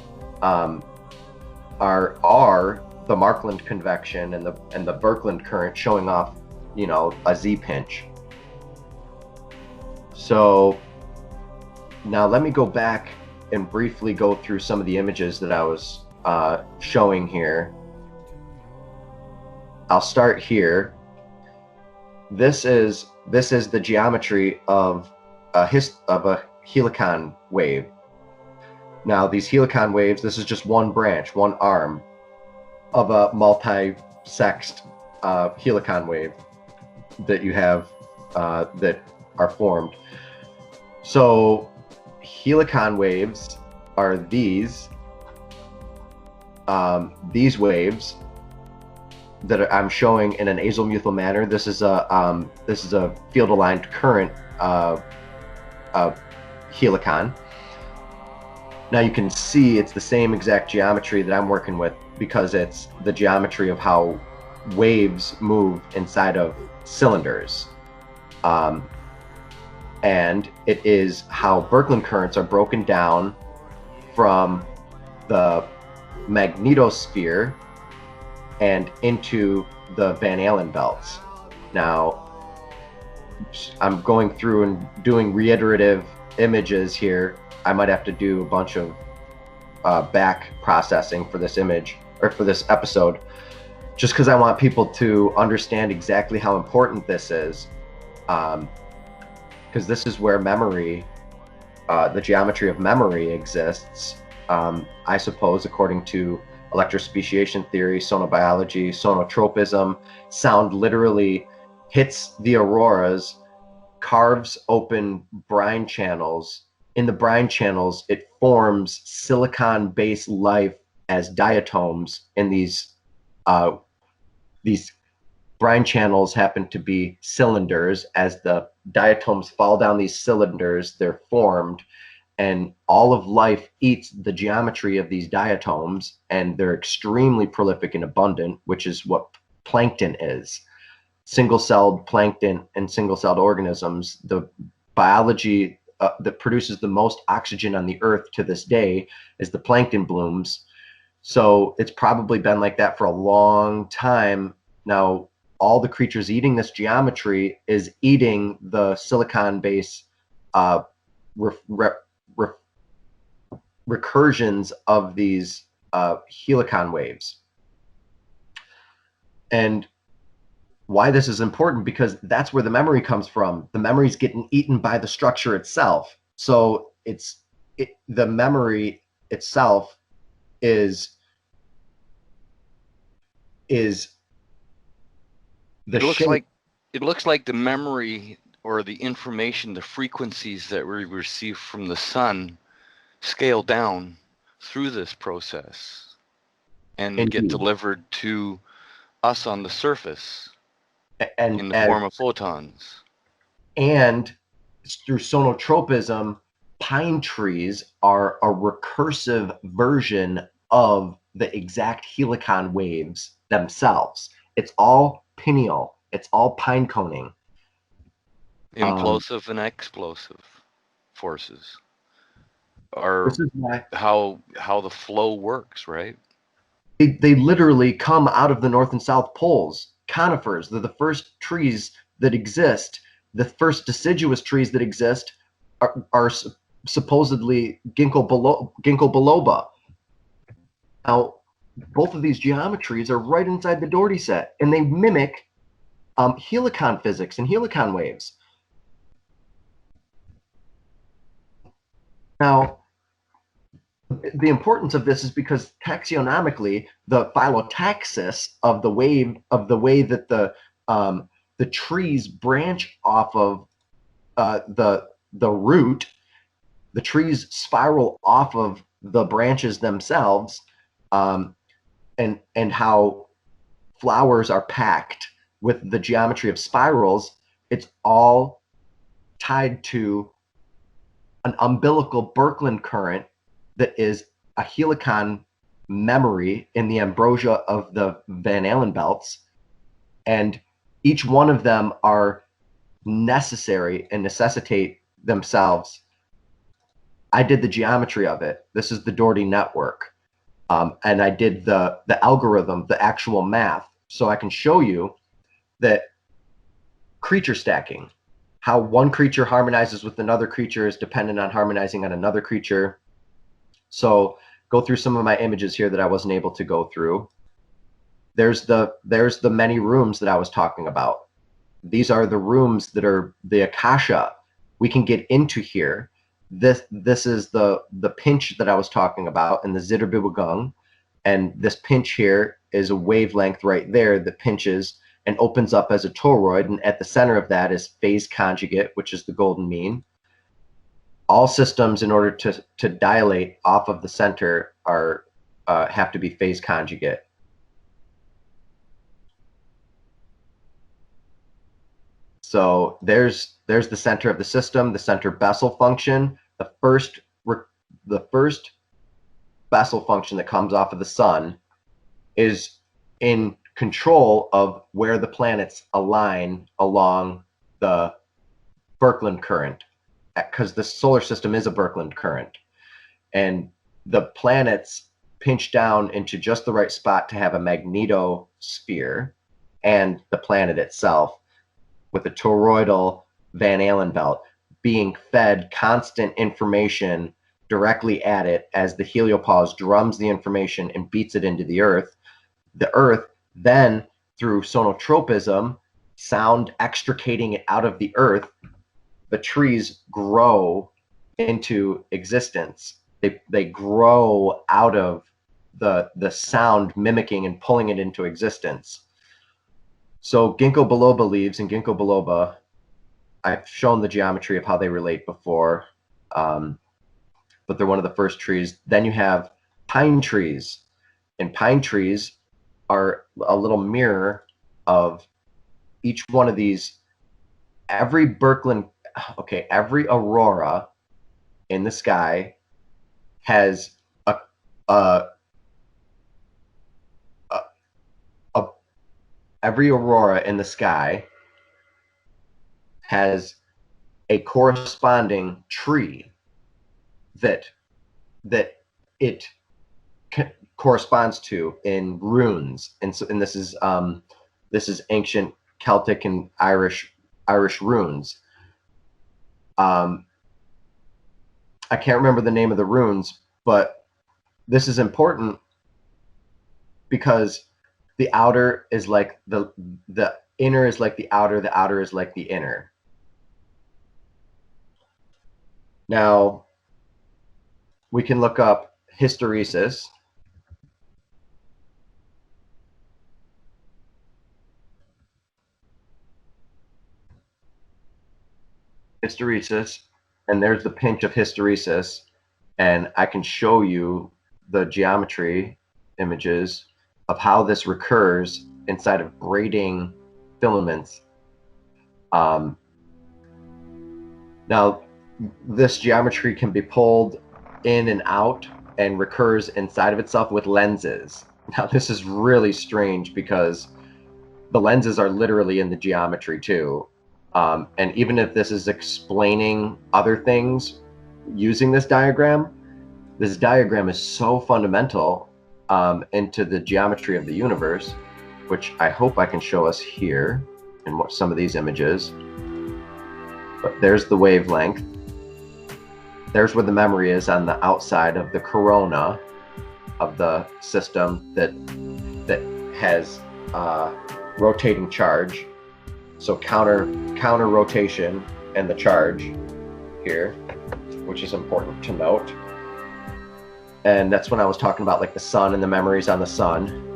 are the Markland convection and the Birkeland current showing off, a Z pinch. So now let me go back and briefly go through some of the images that I was showing here. I'll start here. This is the geometry of a helicon wave. Now these helicon waves, this is just one branch, one arm of a multi-sexed helicon wave that you have that are formed. So helicon waves are these waves that I'm showing in an azimuthal manner. This is a field-aligned current helicon. Now you can see it's the same exact geometry that I'm working with, because it's the geometry of how waves move inside of cylinders. And it is how Birkeland currents are broken down from the magnetosphere and into the Van Allen belts. Now, I'm going through and doing reiterative images here. I might have to do a bunch of back processing for this image, or for this episode, just because I want people to understand exactly how important this is. Because this is where memory, the geometry of memory exists, I suppose, according to electrospeciation theory, sonobiology, sonotropism. Sound literally hits the auroras, carves open brine channels. In the brine channels, it forms silicon-based life as diatoms, and these brine channels happen to be cylinders. As the diatoms fall down these cylinders, they're formed, and all of life eats the geometry of these diatoms, and they're extremely prolific and abundant, which is what plankton is. Single-celled plankton and single-celled organisms, the biology that produces the most oxygen on the earth to this day is the plankton blooms. So it's probably been like that for a long time. Now, all the creatures eating this geometry is eating the silicon-based recursions of these helicon waves. And why this is important, because that's where the memory comes from. The memory is getting eaten by the structure itself. So the memory itself is the it looks like the memory or the information, the frequencies that we receive from the sun scale down through this process and Indeed. get delivered to us on the surface and in the form of photons. And through sonotropism, pine trees are a recursive version of the exact helicon waves themselves. It's all pineal. It's all pine coning. Implosive and explosive forces are how the flow works, right? They literally come out of the North and South poles. Conifers, they're the first trees that exist. The first deciduous trees that exist are supposedly ginkgo biloba. Now, both of these geometries are right inside the Dougherty set, and they mimic helicon physics and helicon waves. Now, the importance of this is because taxonomically, the phyllotaxis of the way that the trees branch off of the root, the trees spiral off of the branches themselves, and how flowers are packed with the geometry of spirals. It's all tied to an umbilical Birkeland current that is a helicon memory in the ambrosia of the Van Allen belts, and each one of them are necessary and necessitate themselves. I did the geometry of it. This is the Dougherty Network, and I did the algorithm, the actual math, so I can show you that creature stacking, how one creature harmonizes with another creature is dependent on harmonizing on another creature. So go through some of my images here that I wasn't able to go through. There's the many rooms that I was talking about. These are the rooms that are the ākāśa. We can get into here. This is the pinch that I was talking about in the Zitterbibogung, and this pinch here is a wavelength right there that pinches and opens up as a toroid, and at the center of that is phase conjugate, which is the golden mean. All systems, in order to dilate off of the center, are have to be phase conjugate. So there's the center of the system, the center Bessel function. The first Bessel function that comes off of the sun is in control of where the planets align along the Birkeland current, because the solar system is a Birkeland current, and the planets pinch down into just the right spot to have a magnetosphere, and the planet itself with a toroidal Van Allen belt being fed constant information directly at it as the heliopause drums the information and beats it into the earth. The earth then, through sonotropism, sound extricating it out of the earth, the trees grow into existence. They grow out of the sound mimicking and pulling it into existence. So ginkgo biloba leaves and ginkgo biloba, I've shown the geometry of how they relate before, but they're one of the first trees. Then you have pine trees, and pine trees are a little mirror of each one of these. Every aurora in the sky has every aurora in the sky has a corresponding tree that it corresponds to in runes, and this is ancient Celtic and Irish runes. I can't remember the name of the runes, but this is important because the outer is like the inner is like the outer is like the inner. Now we can look up hysteresis. hysteresis, and there's the pinch of hysteresis, and I can show you the geometry images of how this recurs inside of braiding filaments. Now, this geometry can be pulled in and out and recurs inside of itself with lenses. Now, this is really strange because the lenses are literally in the geometry too. And even if this is explaining other things using this diagram is so fundamental into the geometry of the universe, which I hope I can show us here in some of these images. But there's the wavelength. There's where the memory is on the outside of the corona of the system that has rotating charge. So counter rotation and the charge here, which is important to note. And that's when I was talking about like the sun and the memories on the sun.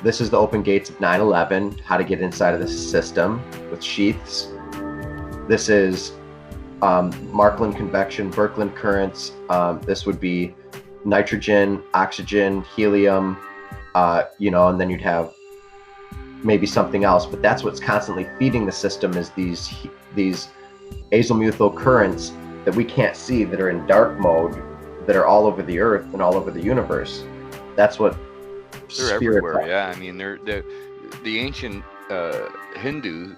This is the open gates of 9/11, how to get inside of this system with sheaths. This is Markland convection, Birkeland currents. This would be nitrogen, oxygen, helium, and then you'd have maybe something else, but that's what's constantly feeding the system is these azimuthal currents that we can't see, that are in dark mode, that are all over the earth and all over the universe. That's what they're everywhere. Yeah, I mean, they're the ancient Hindu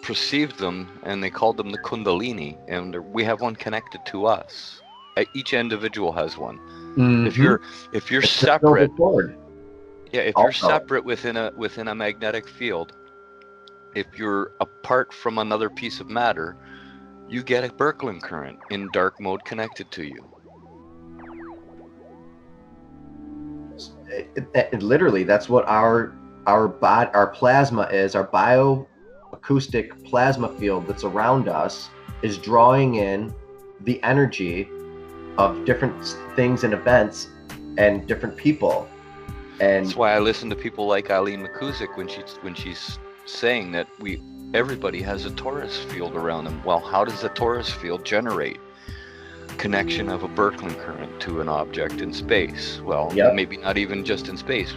perceived them, and they called them the Kundalini, and we have one connected to us. Each individual has one. Mm-hmm. If you're separate, if you're separate within a magnetic field, if you're apart from another piece of matter, you get a Birkeland current in dark mode connected to you. Literally, that's what our plasma is. Our bioacoustic plasma field that's around us is drawing in the energy of different things and events and different people. And that's why I listen to people like Eileen McCusick when she's saying that everybody has a torus field around them. Well, how does a torus field generate connection of a Birkeland current to an object in space? Well, maybe not even just in space,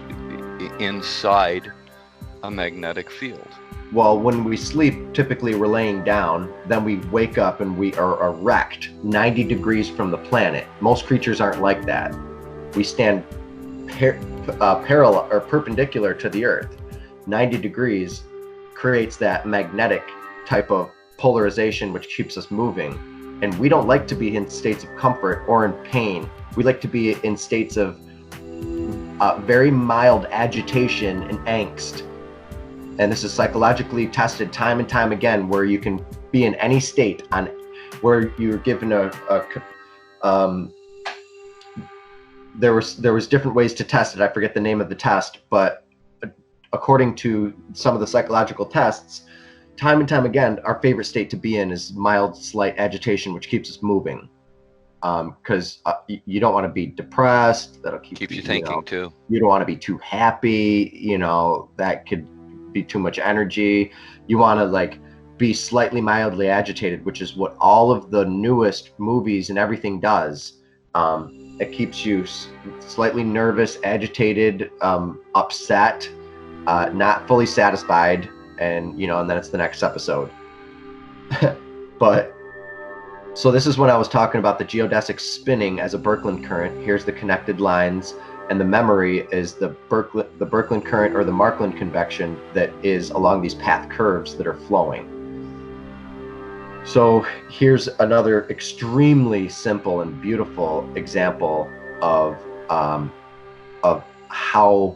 inside a magnetic field. Well, when we sleep, typically we're laying down, then we wake up and we are erect 90 degrees from the planet. Most creatures aren't like that. We stand parallel or perpendicular to the earth. 90 degrees creates that magnetic type of polarization which keeps us moving. And we don't like to be in states of comfort or in pain. We like to be in states of very mild agitation and angst. And this is psychologically tested time and time again, where you can be in any state where you're given there was different ways to test it. I forget the name of the test, but according to some of the psychological tests, time and time again, our favorite state to be in is mild, slight agitation, which keeps us moving. Because you don't want to be depressed. That'll keep you thinking too. You don't want to be too happy. That could be too much energy. You want to be slightly mildly agitated, which is what all of the newest movies and everything does. It keeps you slightly nervous, agitated, upset, not fully satisfied, and then it's the next episode. But so this is when I was talking about the geodesic spinning as a Birkeland current. Here's the connected lines, and the memory is the Birkeland current or the Markland convection that is along these path curves that are flowing. So here's another extremely simple and beautiful example of how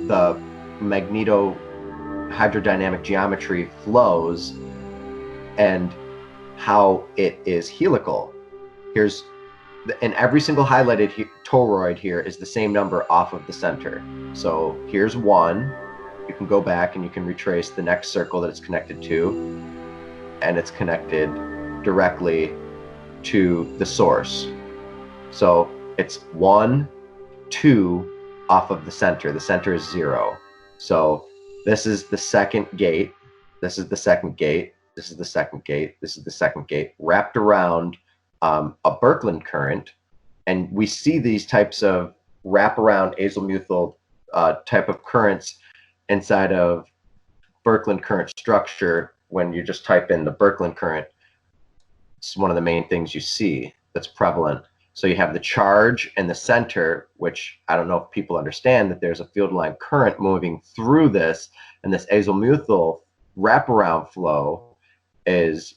the Magnetohydrodynamic geometry flows and how it is helical. And every single highlighted toroid here is the same number off of the center. So here's one. You can go back and you can retrace the next circle that it's connected to, and it's connected directly to the source. So it's 1, 2 off of the center. The center is 0. So this is the second gate. This is the second gate. This is the second gate. This is the second gate, wrapped around a Birkeland current. And we see these types of wraparound azimuthal type of currents inside of Birkeland current structure. When you just type in the Birkeland current, it's one of the main things you see that's prevalent. So you have the charge in the center, which I don't know if people understand that there's a field line current moving through this, and this azimuthal wraparound flow is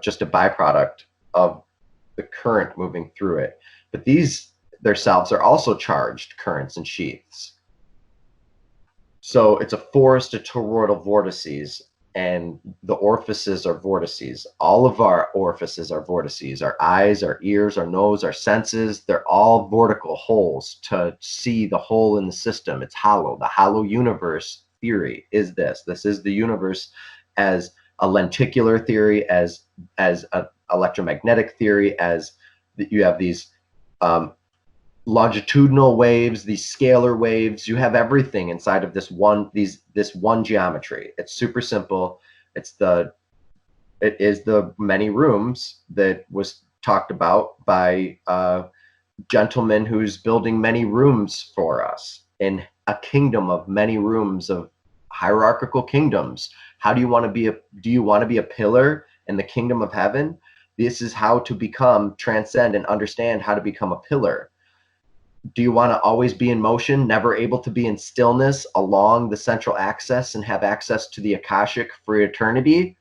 just a byproduct of the current moving through it. But these themselves are also charged currents and sheaths. So it's a forest of toroidal vortices, and the orifices are vortices. All of our orifices are vortices. Our eyes, our ears, our nose, our senses, they're all vortical holes to see the hole in the system. It's hollow. The hollow universe theory is this. This is the universe as a lenticular theory, as an electromagnetic theory, as you have these longitudinal waves, these scalar waves. You have everything inside of this one geometry. It's super simple. It is the many rooms that was talked about by a gentleman who's building many rooms for us in a kingdom of many rooms, of hierarchical kingdoms. How do you want to be a pillar in the kingdom of heaven? This is how to transcend and understand how to become a pillar. Do you want to always be in motion, never able to be in stillness along the central axis and have access to the Akashic for eternity?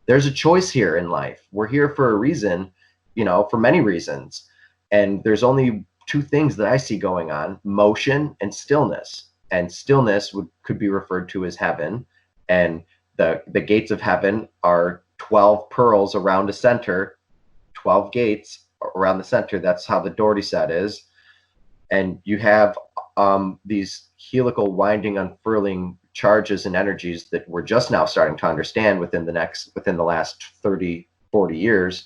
There's a choice here in life. We're here for a reason, for many reasons. And there's only two things that I see going on: motion and stillness. And stillness could be referred to as heaven. And the gates of heaven are 12 pearls around a center, 12 gates around the center. That's how the Dougherty set is. And you have these helical winding, unfurling charges and energies that we're just now starting to understand within the last 30, 40 years,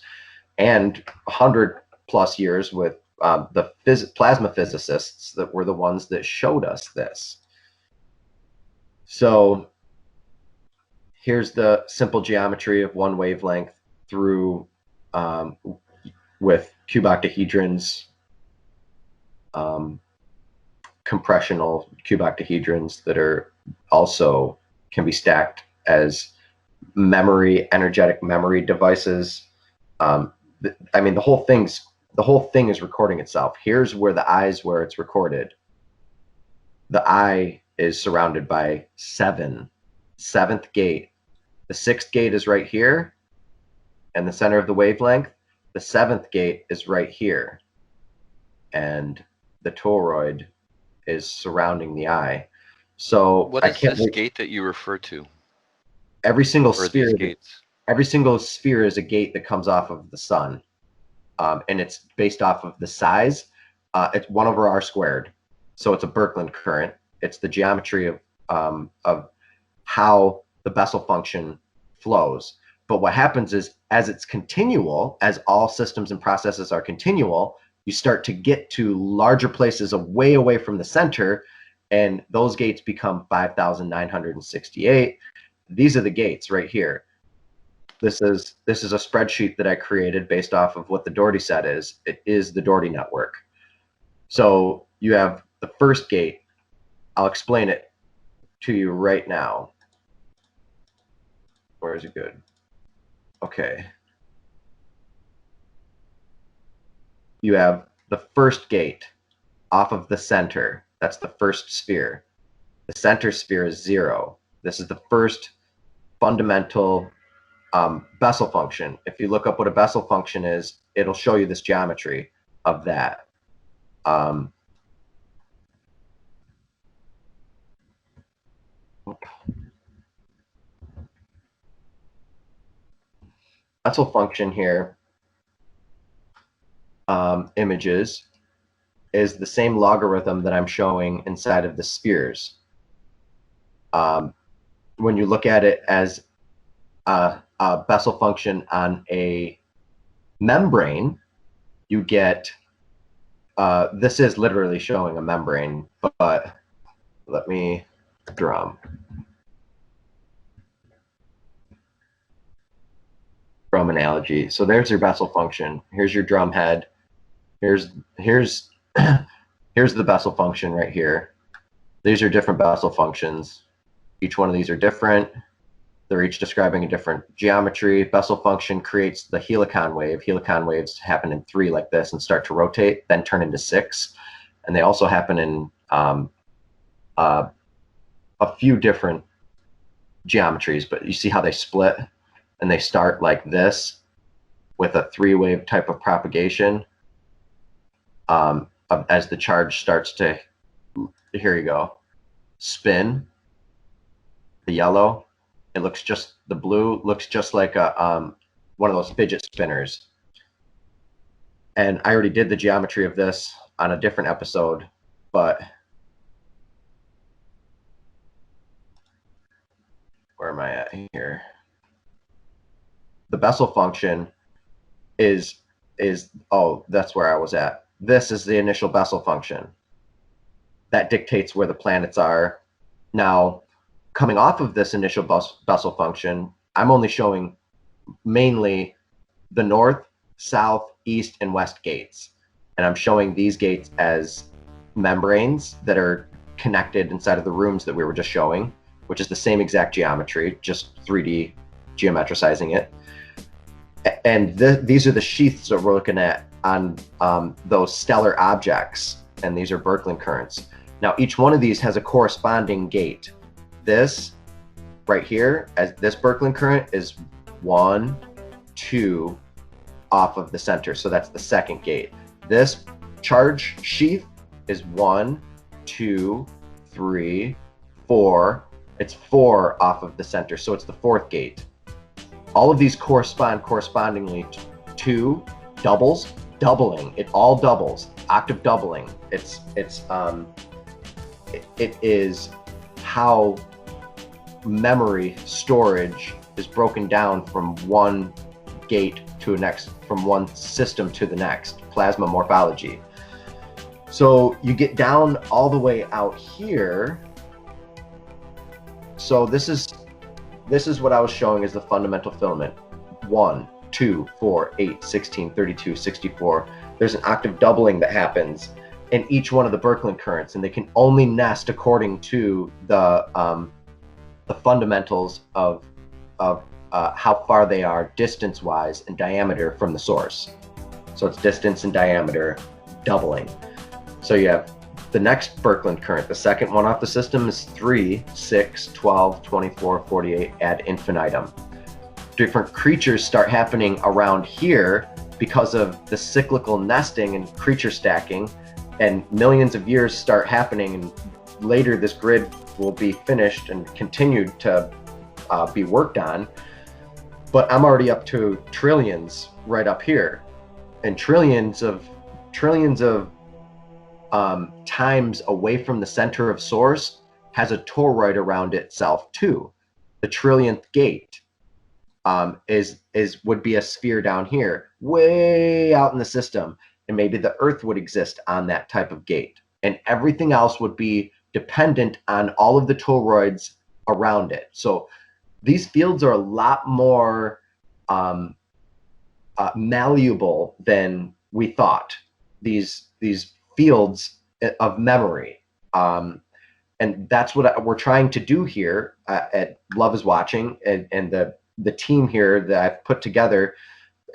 and 100 plus years with the plasma physicists that were the ones that showed us this. So here's the simple geometry of one wavelength through with cube octahedrons, compressional cube octahedrons that are also can be stacked as energetic memory devices. I mean, the whole thing is recording itself. Here's where where it's recorded. The eye is surrounded by seventh gate. The sixth gate is right here, and the center of the wavelength. The seventh gate is right here, and the toroid is surrounding the eye. So what is this gate that you refer to? Every single sphere. Every single sphere is a gate that comes off of the sun, and it's based off of the size. It's 1/r squared, so it's a Birkeland current. It's the geometry of how the Bessel function flows. But what happens is, as it's continual, as all systems and processes are continual, you start to get to larger places way away from the center, and those gates become 5,968. These are the gates right here. This is a spreadsheet that I created based off of what the Dougherty set is. It is the Dougherty Network. So you have the first gate. I'll explain it to you right now. Where is it good? Okay. You have the first gate off of the center. That's the first sphere. The center sphere is 0. This is the first fundamental Bessel function. If you look up what a Bessel function is, it'll show you this geometry of that. Bessel function here, images, is the same logarithm that I'm showing inside of the spheres. When you look at it as a Bessel function on a membrane, you get, this is literally showing a membrane, but let me drum. drum analogy. So there's your Bessel function. Here's your drum head. Here's here's the Bessel function right here. These are different Bessel functions. Each one of these are different. They're each describing a different geometry. Bessel function creates the helicon wave. Helicon waves happen in 3 like this and start to rotate, then turn into 6. And they also happen in a few different geometries, but you see how they split and they start like this with a 3-wave type of propagation as the charge starts to, here you go, spin. The yellow, it looks just, the blue looks just like a one of those fidget spinners. And I already did the geometry of this on a different episode, but where am I at here? The Bessel function is oh, that's where I was at. This is the initial Bessel function. That dictates where the planets are. Now, coming off of this initial Bessel function, I'm only showing mainly the north, south, east, and west gates. And I'm showing these gates as membranes that are connected inside of the rooms that we were just showing, which is the same exact geometry, just 3D geometricizing it. And these are the sheaths that we're looking at on those stellar objects, and these are Birkeland Currents. Now, each one of these has a corresponding gate. This right here, as this Birkeland Current, is 1, 2 off of the center, so that's the second gate. This charge sheath is 1, 2, 3, 4. It's 4 off of the center, so it's the 4th gate. All of these correspond correspondingly to doubles, doubling. It all doubles, octave doubling. It is how memory storage is broken down from one gate to the next, from one system to the next, plasma morphology. So you get down all the way out here. So this is what I was showing as the fundamental filament. 1, 2, 4, 8, 16, 32, 64. There's an octave doubling that happens in each one of the Birkeland currents, and they can only nest according to the fundamentals of how far they are distance-wise and diameter from the source. So it's distance and diameter doubling. So you have the next Birkeland current, the second one off the system, is 3, 6, 12, 24, 48 ad infinitum. Different creatures start happening around here because of the cyclical nesting and creature stacking, and millions of years start happening, and later this grid will be finished and continued to be worked on. But I'm already up to trillions right up here, and trillions of times away from the center of source has a toroid around itself too. The trillionth gate would be a sphere down here, way out in the system, and maybe the Earth would exist on that type of gate, and everything else would be dependent on all of the toroids around it. So these fields are a lot more malleable than we thought. These fields of memory, and that's what we're trying to do here at Love is Watching, and the team here that I've put together.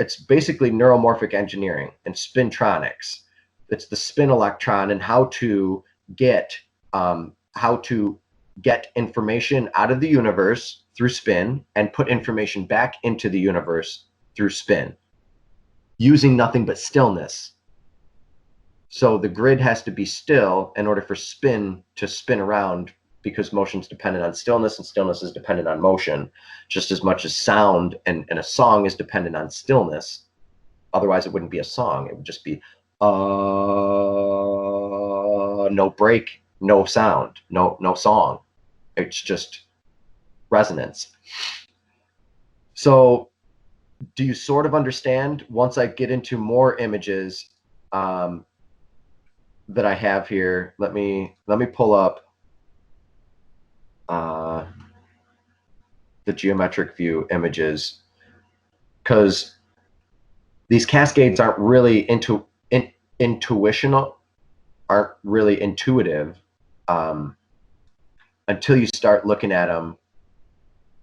It's basically neuromorphic engineering and spintronics. It's the spin electron and how to get information out of the universe through spin and put information back into the universe through spin, using nothing but stillness. So the grid has to be still in order for spin to spin around, because motion is dependent on stillness, and stillness is dependent on motion, just as much as sound and a song is dependent on stillness. Otherwise, it wouldn't be a song. It would just be no break, no sound, no song. It's just resonance. So do you sort of understand, once I get into more images that I have here? Let me pull up the geometric view images, because these cascades aren't really intuitional, aren't really intuitive until you start looking at them.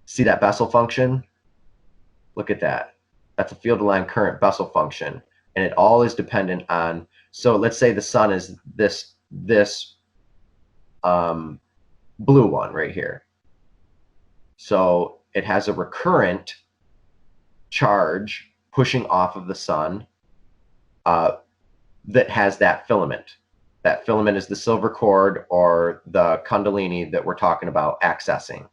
See that Bessel function? Look at that. That's a field line current Bessel function, and it all is dependent on. So let's say the sun is this blue one right here. So it has a recurrent charge pushing off of the sun that has that filament. That filament is the silver cord or the Kundalini that we're talking about accessing.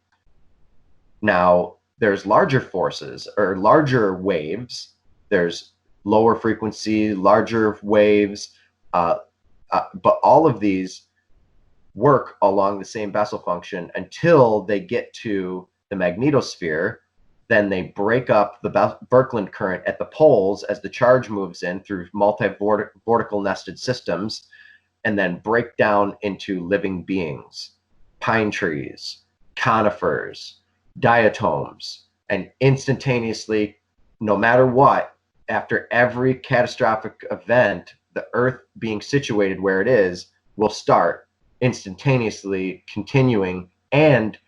Now, there's larger forces or larger waves. There's lower frequency, larger waves, but all of these work along the same Bessel function until they get to the magnetosphere. Then they break up the Birkeland current at the poles as the charge moves in through multi-vortical nested systems, and then break down into living beings, pine trees, conifers, diatoms, and instantaneously, no matter what, after every catastrophic event, the Earth being situated where it is will start instantaneously continuing and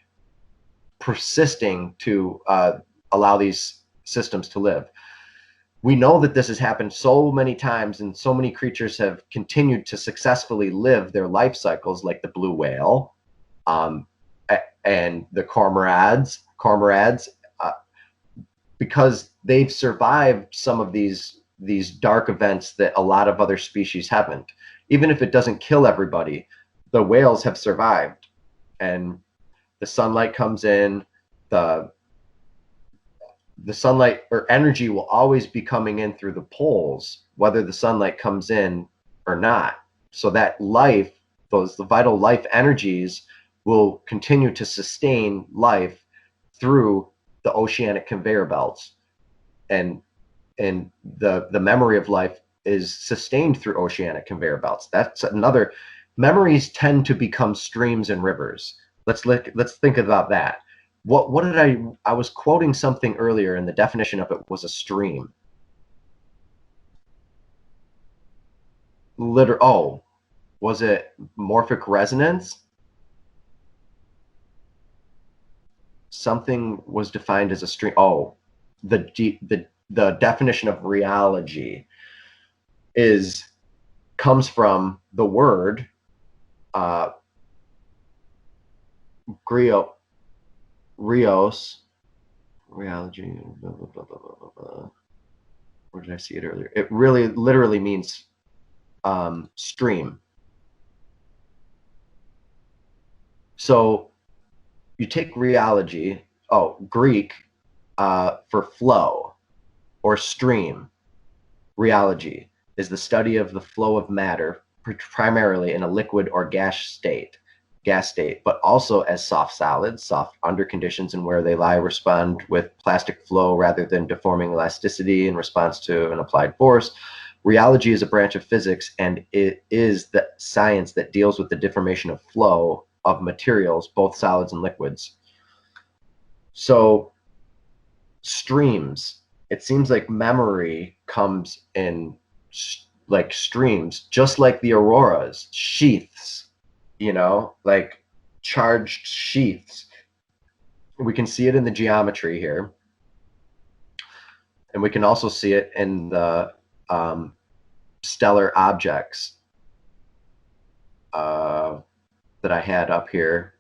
persisting to allow these systems to live. We know that this has happened so many times, and so many creatures have continued to successfully live their life cycles, like the blue whale and the cormorants, because they've survived some of these dark events that a lot of other species haven't. Even if it doesn't kill everybody, the whales have survived, and the sunlight comes in, the sunlight or energy will always be coming in through the poles, whether the sunlight comes in or not. So that life, the vital life energies will continue to sustain life through the oceanic conveyor belts. And the memory of life is sustained through oceanic conveyor belts. That's another. Memories tend to become streams and rivers. Let's think about that. What did I was quoting something earlier, and the definition of it was a stream. Was it Morphic Resonance? Something was defined as a stream. The definition of Rheology comes from the word Rheology, blah, blah, blah, blah, blah, blah. Where did I see it earlier? It really literally means stream. So you take Rheology, Greek for flow or stream. Rheology is the study of the flow of matter, primarily in a liquid or gas state, but also as soft solids, soft under conditions and where they lie respond with plastic flow rather than deforming elasticity in response to an applied force. Rheology is a branch of physics, and it is the science that deals with the deformation of flow of materials, both solids and liquids. So streams, it seems like memory comes in like streams, just like the auroras, sheaths, like charged sheaths. We can see it in the geometry here, and we can also see it in the stellar objects that I had up here.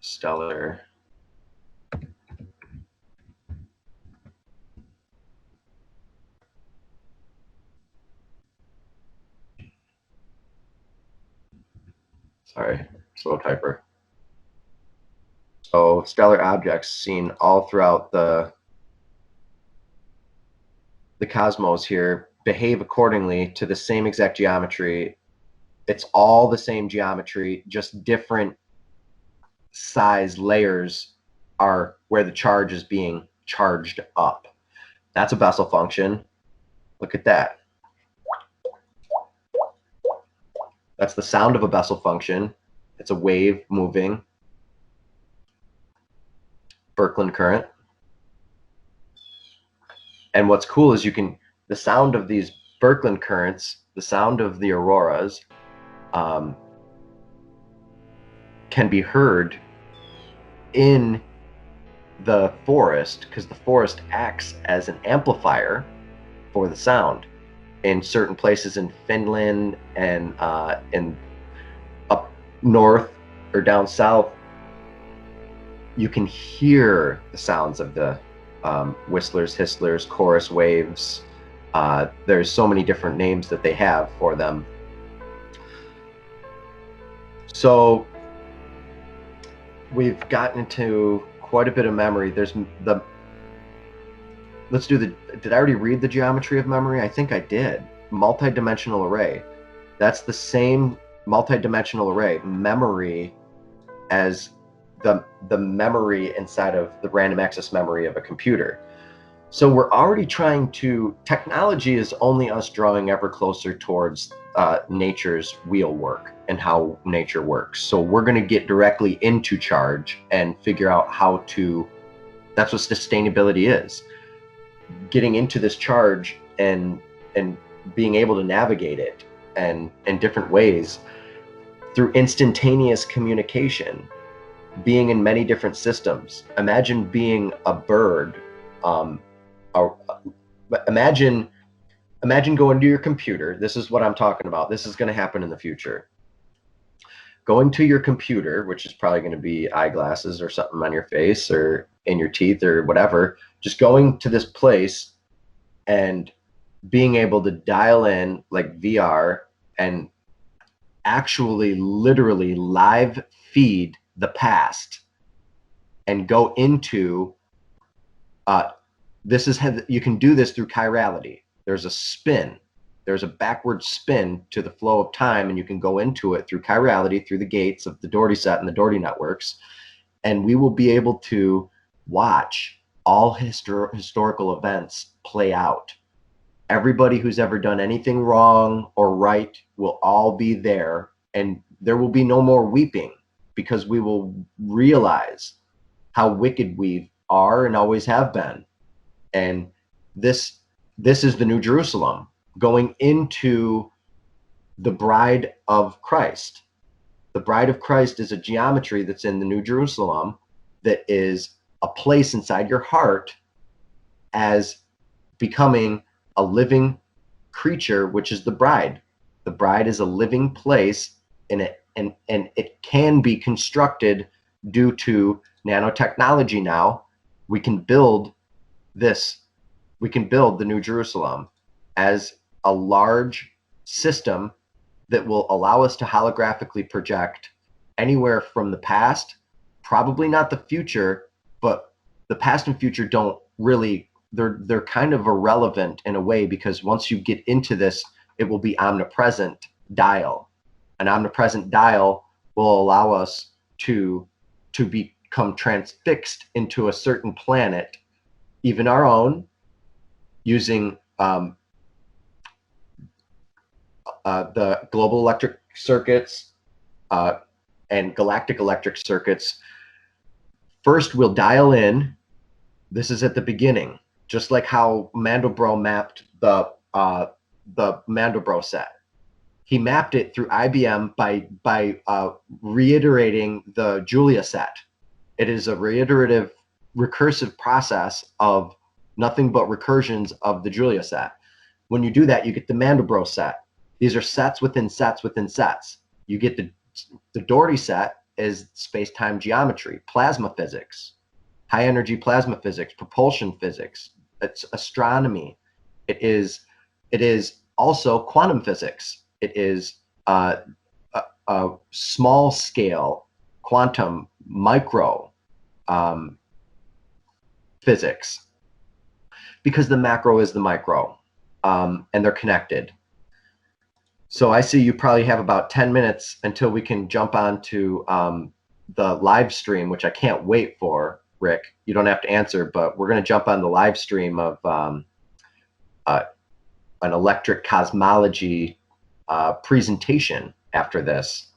Stellar. Sorry, slow typer. So stellar objects seen all throughout the cosmos here behave accordingly to the same exact geometry. It's all the same geometry, just different size layers are where the charge is being charged up. That's a Bessel function. Look at that. That's the sound of a Bessel function. It's a wave moving. Birkeland current. And what's cool is the sound of these Birkeland currents, the sound of the auroras, can be heard in the forest, because the forest acts as an amplifier for the sound. In certain places in Finland and in up north or down south, you can hear the sounds of the whistlers, histlers, chorus waves. There's so many different names that they have for them. So we've gotten into quite a bit of memory. Did I already read the geometry of memory? I think I did. Multi-dimensional array. That's the same multi-dimensional array, memory, as the memory inside of the random access memory of a computer. So we're already technology is only us drawing ever closer towards nature's wheel work and how nature works. So we're going to get directly into charge and figure out that's what sustainability is. Getting into this charge and being able to navigate it and in different ways through instantaneous communication, being in many different systems. Imagine being a bird. Imagine going to your computer. This is what I'm talking about. This is going to happen in the future. Going to your computer, which is probably going to be eyeglasses or something on your face or in your teeth or whatever, just going to this place and being able to dial in like VR and actually literally live feed the past and go into you can do this through chirality. There's a spin. There's a backward spin to the flow of time, and you can go into it through chirality, through the gates of the Dougherty set and the Dougherty networks, and we will be able to watch all historical events play out. Everybody who's ever done anything wrong or right will all be there, and there will be no more weeping, because we will realize how wicked we are and always have been. And this is the New Jerusalem, going into the bride of Christ. The bride of Christ is a geometry that's in the New Jerusalem that is a place inside your heart as becoming a living creature, which is the bride. The bride is a living place in it, and it can be constructed due to nanotechnology. Now we can build the New Jerusalem as a large system that will allow us to holographically project anywhere from the past, probably not the future, but the past and future don't really, they're kind of irrelevant in a way, because once you get into this, it will be omnipresent dial. An omnipresent dial will allow us to become transfixed into a certain planet, even our own, using the global electric circuits and galactic electric circuits. First, we'll dial in. This is at the beginning, just like how Mandelbrot mapped the Mandelbrot set. He mapped it through IBM by reiterating the Julia set. It is a reiterative, recursive process of nothing but recursions of the Julia set. When you do that, you get the Mandelbrot set. These are sets within sets within sets. You get the Dougherty set is space-time geometry, plasma physics, high energy plasma physics, propulsion physics, it's astronomy. It is also quantum physics. It is a small scale quantum micro physics, because the macro is the micro, and they're connected. So I see you probably have about 10 minutes until we can jump on to the live stream, which I can't wait for, Rick. You don't have to answer, but we're going to jump on the live stream of an electric cosmology presentation after this,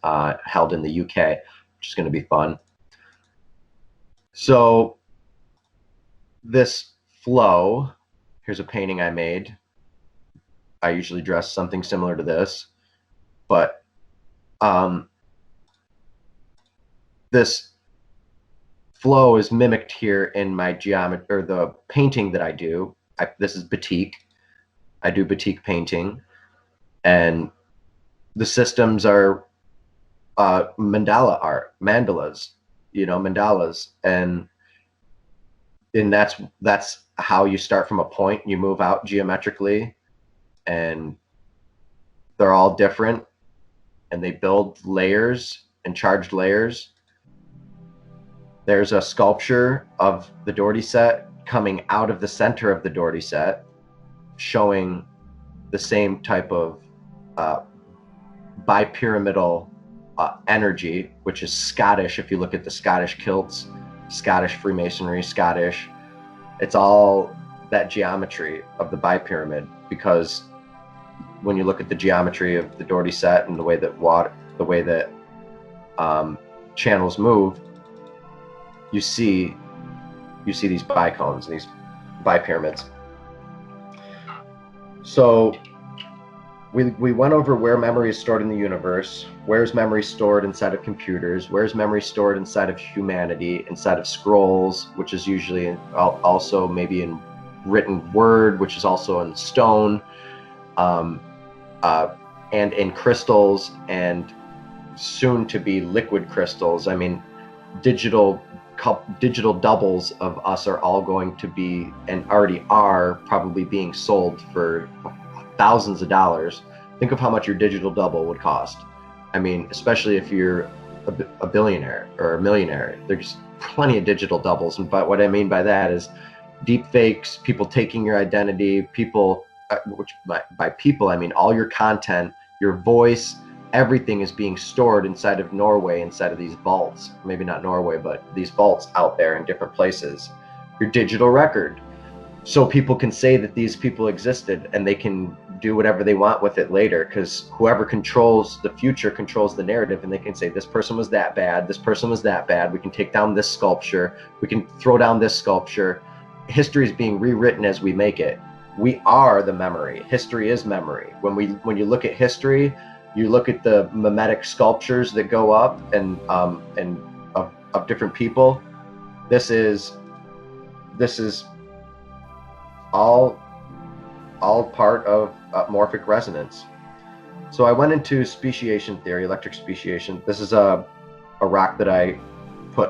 held in the UK, which is going to be fun. So this flow Here's a painting I made. I usually dress something similar to this, but this flow is mimicked here in my geometry, or the painting that I do. This is batik. I do batik painting, and the systems are mandala art, mandalas, mandalas, and that's how you start from a point. You move out geometrically, and they're all different, and they build layers and charged layers. There's a sculpture of the Dougherty set coming out of the center of the Dougherty set, showing the same type of bipyramidal energy, which is Scottish. If you look at the Scottish kilts, Scottish Freemasonry, Scottish, it's all that geometry of the bipyramid, because when you look at the geometry of the Dougherty set and the way that channels move, you see these bicones, these bipyramids. So we went over where memory is stored in the universe, where's memory stored inside of computers, where's memory stored inside of humanity, inside of scrolls, which is usually also maybe in written word, which is also in stone, and in crystals, and soon to be liquid crystals. I mean, digital doubles of us are all going to be, and already are, probably being sold for thousands of dollars. Think of how much your digital double would cost. I mean, especially if you're a billionaire or a millionaire. There's plenty of digital doubles, but what I mean by that is deep fakes, people taking your identity, people, which by people I mean all your content, your voice, everything is being stored inside of Norway, inside of these vaults. Maybe not Norway, but these vaults out there in different places. Your digital record. So people can say that these people existed, and they can do whatever they want with it later, because whoever controls the future controls the narrative, and they can say this person was that bad, this person was that bad, we can take down this sculpture, we can throw down this sculpture. History is being rewritten as we make it. We are the memory. History is memory. When you look at history, you look at the mimetic sculptures that go up and of different people. This is all part of morphic resonance. So I went into speciation theory, electric speciation. This is a rock that I put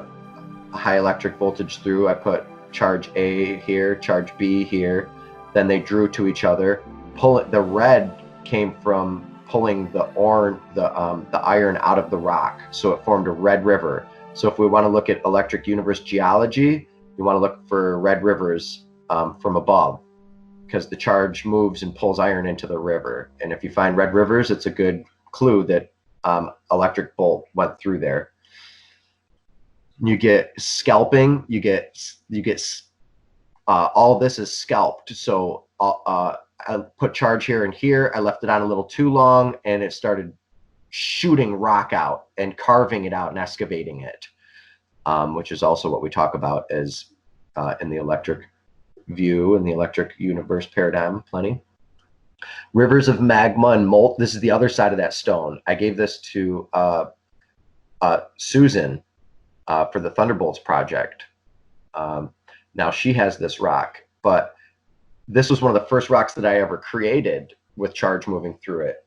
a high electric voltage through. I put charge A here, charge B here. Then they drew to each other. The red came from pulling the iron out of the rock, so it formed a red river. So if we want to look at electric universe geology, you want to look for red rivers from above, because the charge moves and pulls iron into the river. And if you find red rivers, it's a good clue that electric bolt went through there. You get scalping. You get all this is scalped. So I put charge here and here. I left it on a little too long, and it started shooting rock out and carving it out and excavating it, which is also what we talk about as in the electric view, in the electric universe paradigm, plenty. Rivers of magma and molt. This is the other side of that stone. I gave this to Susan for the Thunderbolts project. Now she has this rock, but this was one of the first rocks that I ever created with charge moving through it.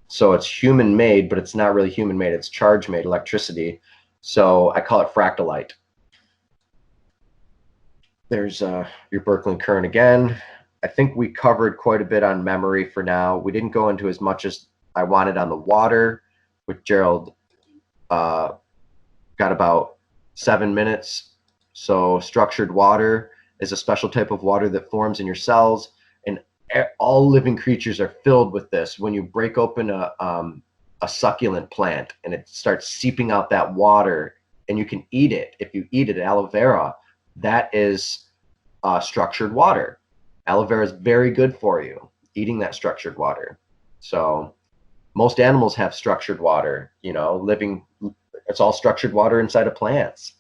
So it's human made, but it's not really human made. It's charge made, electricity. So I call it fractalite. There's your Birkeland current again. I think we covered quite a bit on memory for now. We didn't go into as much as I wanted on the water, with Gerald got about 7 minutes. So structured water is a special type of water that forms in your cells, and all living creatures are filled with this. When you break open a succulent plant and it starts seeping out that water, and you can eat it. If you eat it, aloe vera, that is structured water. Aloe vera is very good for you, eating that structured water. So most animals have structured water, it's all structured water inside of plants.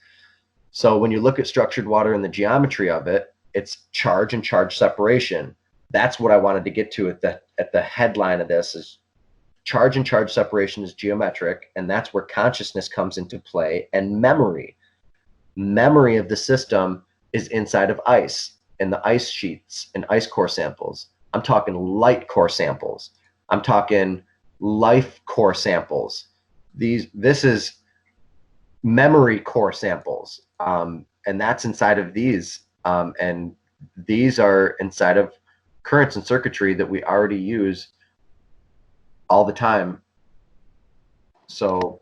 So when you look at structured water and the geometry of it, it's charge and charge separation. That's what I wanted to get to at the headline of this is charge and charge separation is geometric, and that's where consciousness comes into play, and memory of the system is inside of ice, in the ice sheets and ice core samples. I'm talking light core samples. I'm talking life core samples. This is memory core samples, and that's inside of these, and these are inside of currents and circuitry that we already use all the time. So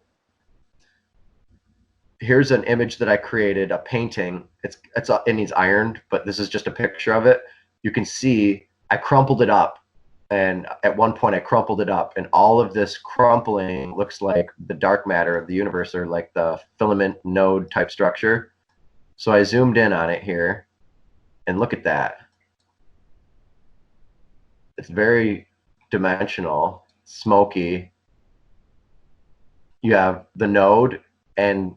here's an image that I created, a painting. It needs ironed, but this is just a picture of it. You can see I crumpled it up, and at one point I crumpled it up, and all of this crumpling looks like the dark matter of the universe, or like the filament node type structure. So I zoomed in on it here, and look at that. It's very dimensional, smoky. You have the node and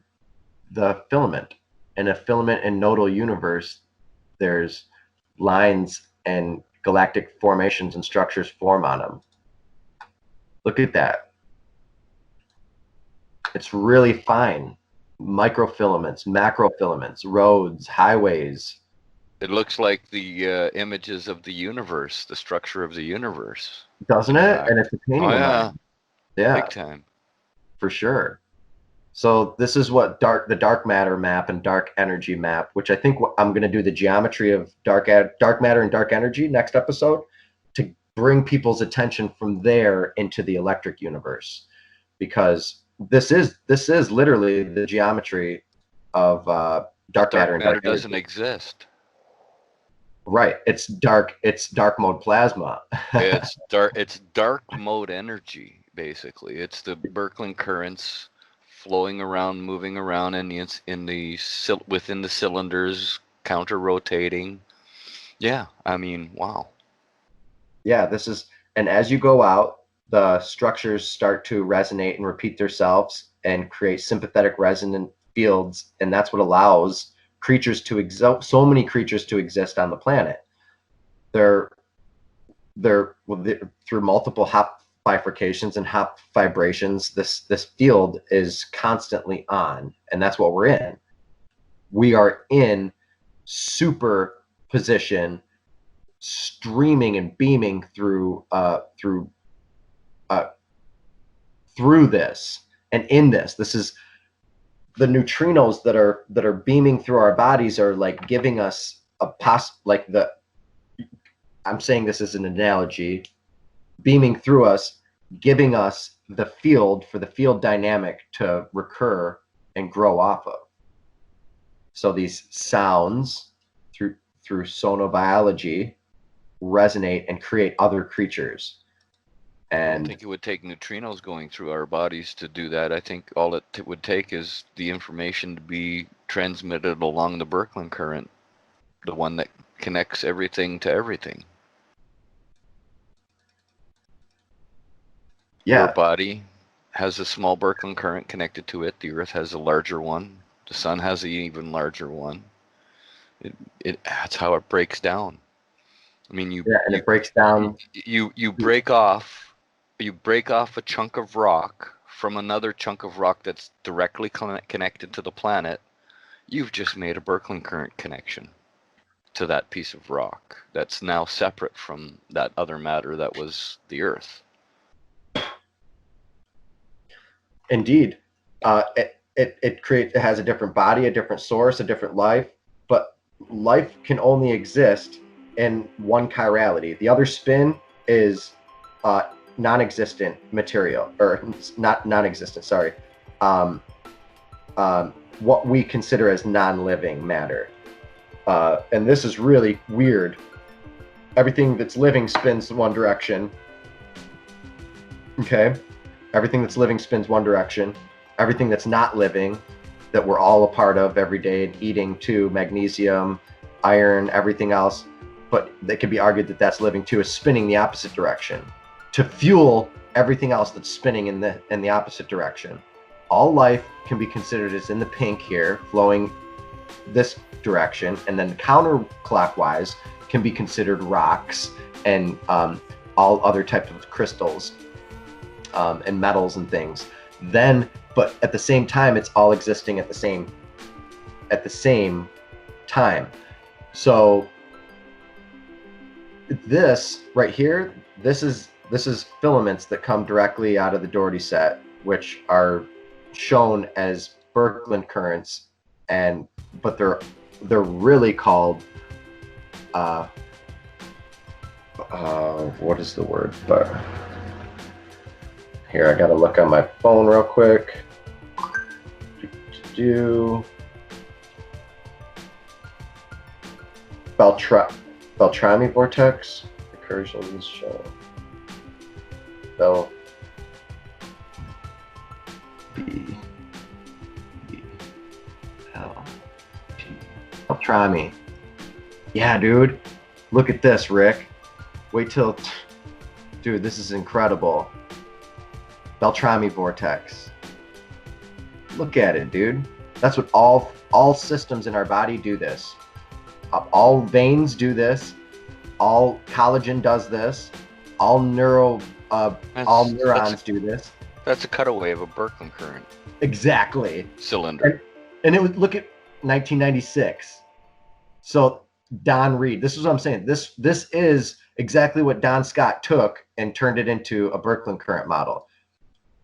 the filament. In a filament and nodal universe, there's lines and galactic formations and structures form on them. Look at that. It's really fine. Microfilaments, macrofilaments, roads, highways. It looks like the images of the universe, the structure of the universe. Doesn't it? And it's a painting of mine. Yeah. Big time. For sure. So this is what the dark matter map and dark energy map, which I think I'm going to do the geometry of dark matter and dark energy next episode, to bring people's attention from there into the electric universe, because this is literally the geometry of dark matter and dark energy. Doesn't exist. Right. It's dark mode plasma. It's dark mode energy, basically. It's the Birkeland currents flowing around, moving around within the cylinders, counter rotating. Yeah, I mean, wow. Yeah, and as you go out, the structures start to resonate and repeat themselves and create sympathetic resonant fields, and that's what allows so many creatures to exist on the planet. They're through multiple hop bifurcations and hop vibrations. This field is constantly on, and that's what we're in. We are in superposition, streaming and beaming through this, and in this is the neutrinos that are beaming through our bodies are like giving us I'm saying this as an analogy, beaming through us, giving us the field for the field dynamic to recur and grow off of. So these sounds through sonobiology resonate and create other creatures. And I think it would take neutrinos going through our bodies to do that. I think all it would take is the information to be transmitted along the Birkeland current, the one that connects everything to everything. Yeah. Our body has a small Birkeland current connected to it. The Earth has a larger one. The Sun has an even larger one. That's how it breaks down. I mean, it breaks down. You break off a chunk of rock from another chunk of rock that's directly connected to the planet. You've just made a Birkeland current connection to that piece of rock that's now separate from that other matter that was the Earth. Indeed. It has a different body, a different source, a different life, but life can only exist in one chirality. The other spin is non-existent material, or not non-existent, sorry. What we consider as non-living matter. And this is really weird. Everything that's living spins one direction. Okay? Everything that's living spins one direction. Everything that's not living, that we're all a part of every day and eating too, magnesium, iron, everything else, but it could be argued that that's living too, is spinning the opposite direction to fuel everything else that's spinning in the opposite direction. All life can be considered as in the pink here, flowing this direction, and then counterclockwise can be considered rocks and all other types of crystals and metals and things. Then, but at the same time, it's all existing at the same time. So this right here, this is filaments that come directly out of the Dougherty set, which are shown as Birkeland Currents, but they're really called what is the word? But here, I gotta look on my phone real quick. Beltrami Vortex recursions show. Beltrami. Yeah, dude. Look at this, Rick. Wait till, dude, this is incredible. Beltrami Vortex. Look at it, dude. That's what all systems in our body do this. All veins do this. All collagen does this. All neurons do this. That's a cutaway of a Birkeland current. Exactly. Cylinder. And it would look at 1996. So Don Reed, this is what I'm saying. This is exactly what Don Scott took and turned it into a Birkeland current model.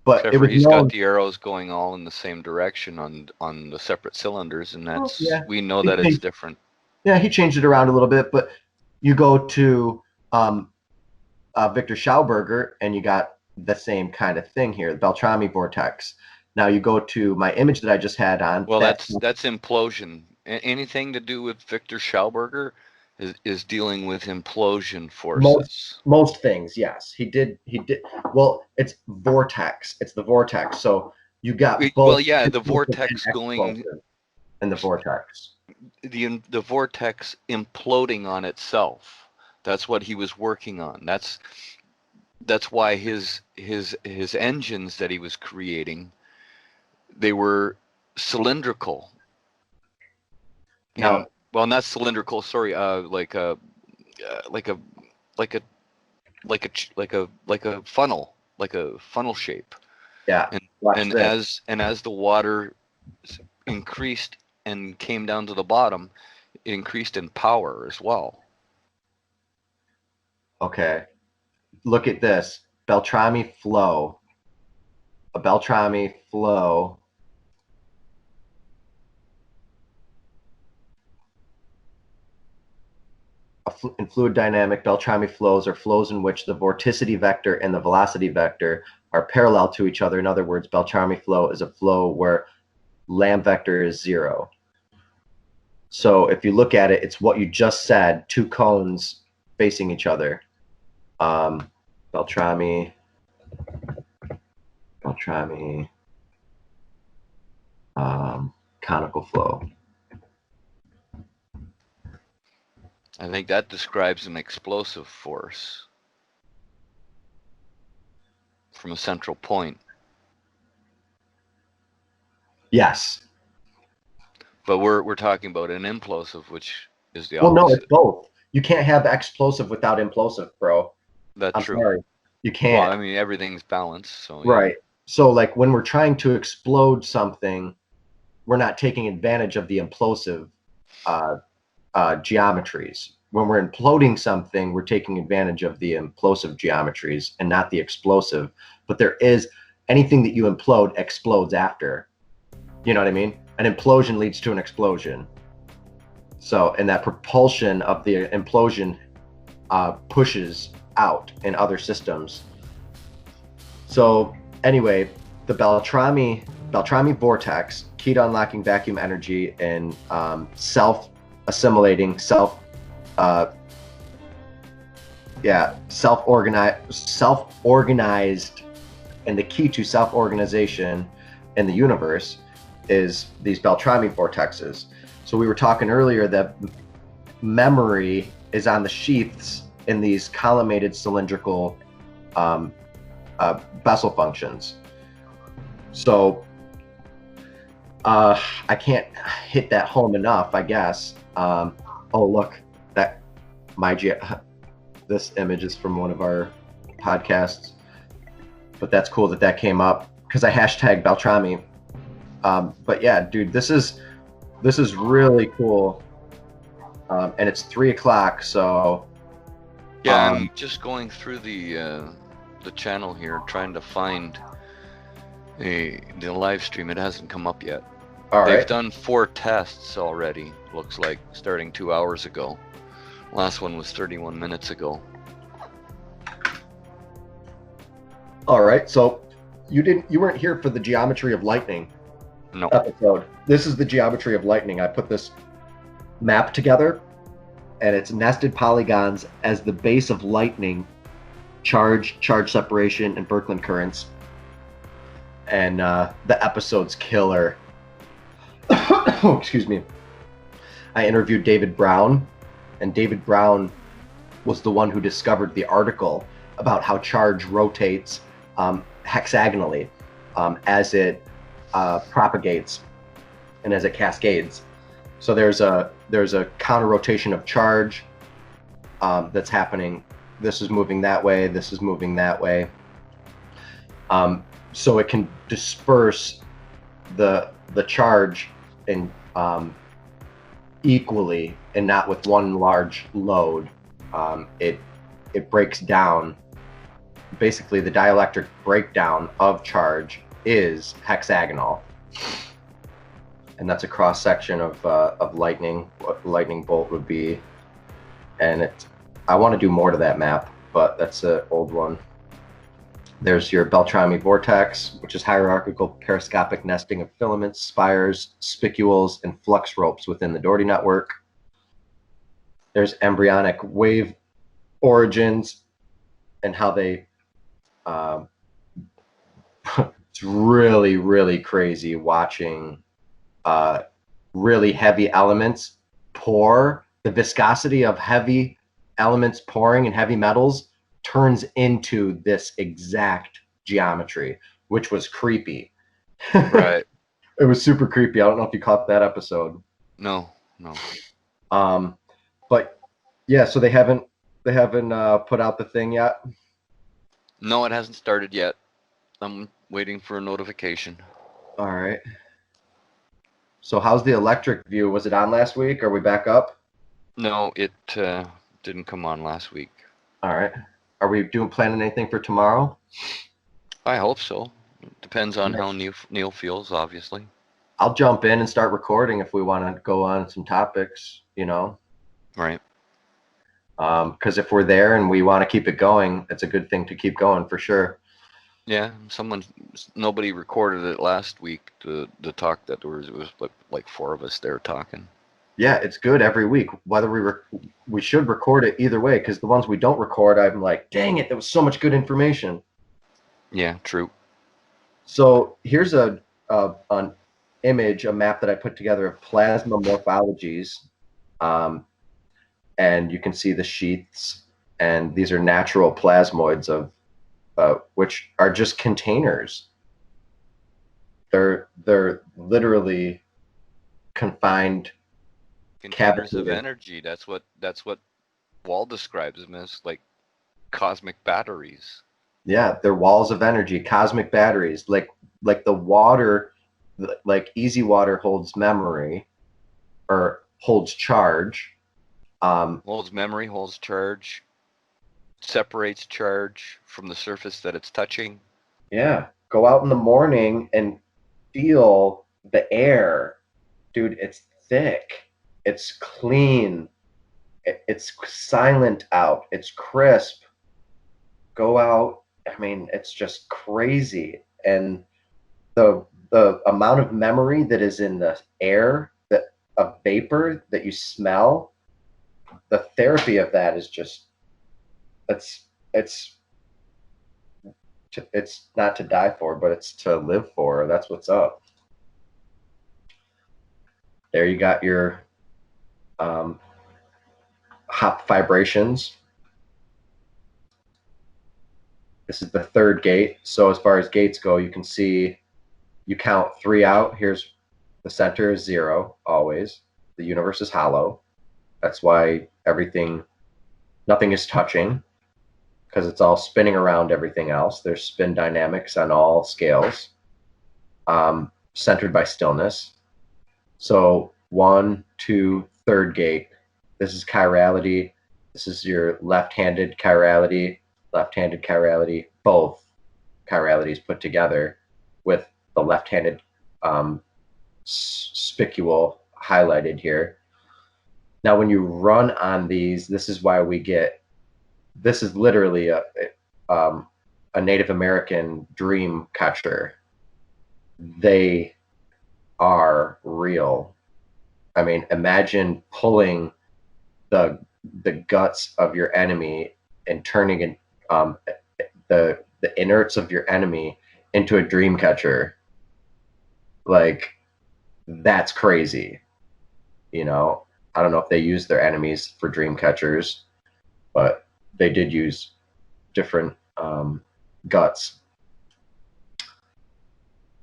But Except he's got the arrows going all in the same direction on the separate cylinders, and that's we know that it's different. Yeah, he changed it around a little bit, but you go to Victor Schauberger and you got the same kind of thing here, the Beltrami Vortex. Now you go to my image that I just had on. Well, that's implosion. Anything to do with Victor Schauberger is dealing with implosion forces. Most things, yes. He did. Well, it's vortex. It's the vortex. So you got both. Well, yeah, the vortex going and the vortex. The vortex imploding on itself. That's what he was working on. That's why his engines that he was creating, they were cylindrical. Now, well, not cylindrical. Sorry, like a funnel, like a funnel shape. Yeah. And as the water increased and came down to the bottom, it increased in power as well. Okay. Look at this. Beltrami Flow. A Beltrami Flow. In fluid dynamic, Beltrami flows are flows in which the vorticity vector and the velocity vector are parallel to each other. In other words, Beltrami flow is a flow where lamb vector is 0. So if you look at it, it's what you just said, two cones facing each other. Beltrami conical flow. I think that describes an explosive force from a central point. Yes. But we're talking about an implosive, which is the opposite. Well, no, it's both. You can't have explosive without implosive, bro. That's true. Sorry. You can't. Well, I mean, everything's balanced. So right. So like when we're trying to explode something, we're not taking advantage of the implosive geometries. When we're imploding something, we're taking advantage of the implosive geometries and not the explosive. But there is anything that you implode explodes after. You know what I mean? An implosion leads to an explosion. So, and that propulsion of the implosion pushes out in other systems. So anyway, the Beltrami Vortex, key to unlocking vacuum energy and self-assimilating, self-organized, and the key to self-organization in the universe is these Beltrami vortexes. So we were talking earlier that memory is on the sheaths in these collimated cylindrical Bessel functions. So I can't hit that home enough, I guess. Oh, look, that this image is from one of our podcasts, but that's cool that came up because I hashtag Beltrami. But yeah, dude, this is really cool, and it's 3 o'clock, so yeah, I'm just going through the channel here, trying to find the live stream. It hasn't come up yet. All right. They've done 4 tests already. Looks like starting 2 hours ago. Last one was 31 minutes ago. All right, so you weren't here for the geometry of lightning episode. This is the geometry of lightning. I put this map together, and it's nested polygons as the base of lightning, charge separation, and Birkeland currents. And the episode's killer. Oh, excuse me. I interviewed David Brown, and David Brown was the one who discovered the article about how charge rotates hexagonally as it propagates and as it cascades. So there's a counter rotation of charge that's happening. This is moving that way. This is moving that way. So it can disperse the charge in equally and not with one large load. It breaks down. Basically, the dielectric breakdown of charge is hexagonal, and that's a cross section of lightning. What lightning bolt would be, and I want to do more to that map, but that's an old one. There's your Beltrami Vortex, which is hierarchical periscopic nesting of filaments, spires, spicules, and flux ropes within the Dougherty Network. There's embryonic wave origins and how they it's really, really crazy watching really heavy elements pour. The viscosity of heavy elements pouring and heavy metals turns into this exact geometry, which was creepy. Right. It was super creepy. I don't know if you caught that episode. No. But yeah, so they haven't put out the thing yet. No, it hasn't started yet. I'm waiting for a notification. All right. So how's the electric view? Was it on last week? Are we back up? No, it didn't come on last week. All right. Are we planning anything for tomorrow? I hope so. Depends on how Neil feels, obviously. I'll jump in and start recording if we want to go on some topics, Right. Because if we're there and we want to keep it going, it's a good thing to keep going for sure. Yeah, nobody recorded it last week. The talk that it was like 4 of us there talking. Yeah, it's good every week. Whether we should record it either way, because the ones we don't record, I'm like, dang it, there was so much good information. Yeah, true. So here's an image, a map that I put together of plasma morphologies, and you can see the sheaths, and these are natural plasmoids of which are just containers. They're literally confined containers of energy. That's what Wall describes them as, like cosmic batteries. Yeah, they're walls of energy, cosmic batteries. Like the water, like easy water holds memory or holds charge. Holds memory, holds charge, separates charge from the surface that it's touching. Yeah, go out in the morning and feel the air. Dude, it's thick. It's clean. It's silent out. It's crisp. Go out. I mean, it's just crazy. And the amount of memory that is in the air, that of vapor that you smell, the therapy of that is just it's not to die for, but it's to live for. That's what's up. There you got your hop vibrations. This is the third gate. So as far as gates go, you can see you count 3 out. Here's The center is 0 always. The universe is hollow. That's why nothing is touching, because it's all spinning around everything else. There's spin dynamics on all scales, centered by stillness. So 1, 2, third gate. This is chirality. This is your left-handed chirality, both chiralities put together with the left-handed spicule highlighted here. Now, when you run on these, this is literally a Native American dream catcher. They are real. I mean, imagine pulling the guts of your enemy and turning the inerts of your enemy into a dream catcher. Like, that's crazy. You know, I don't know if they use their enemies for dream catchers, but they did use different guts.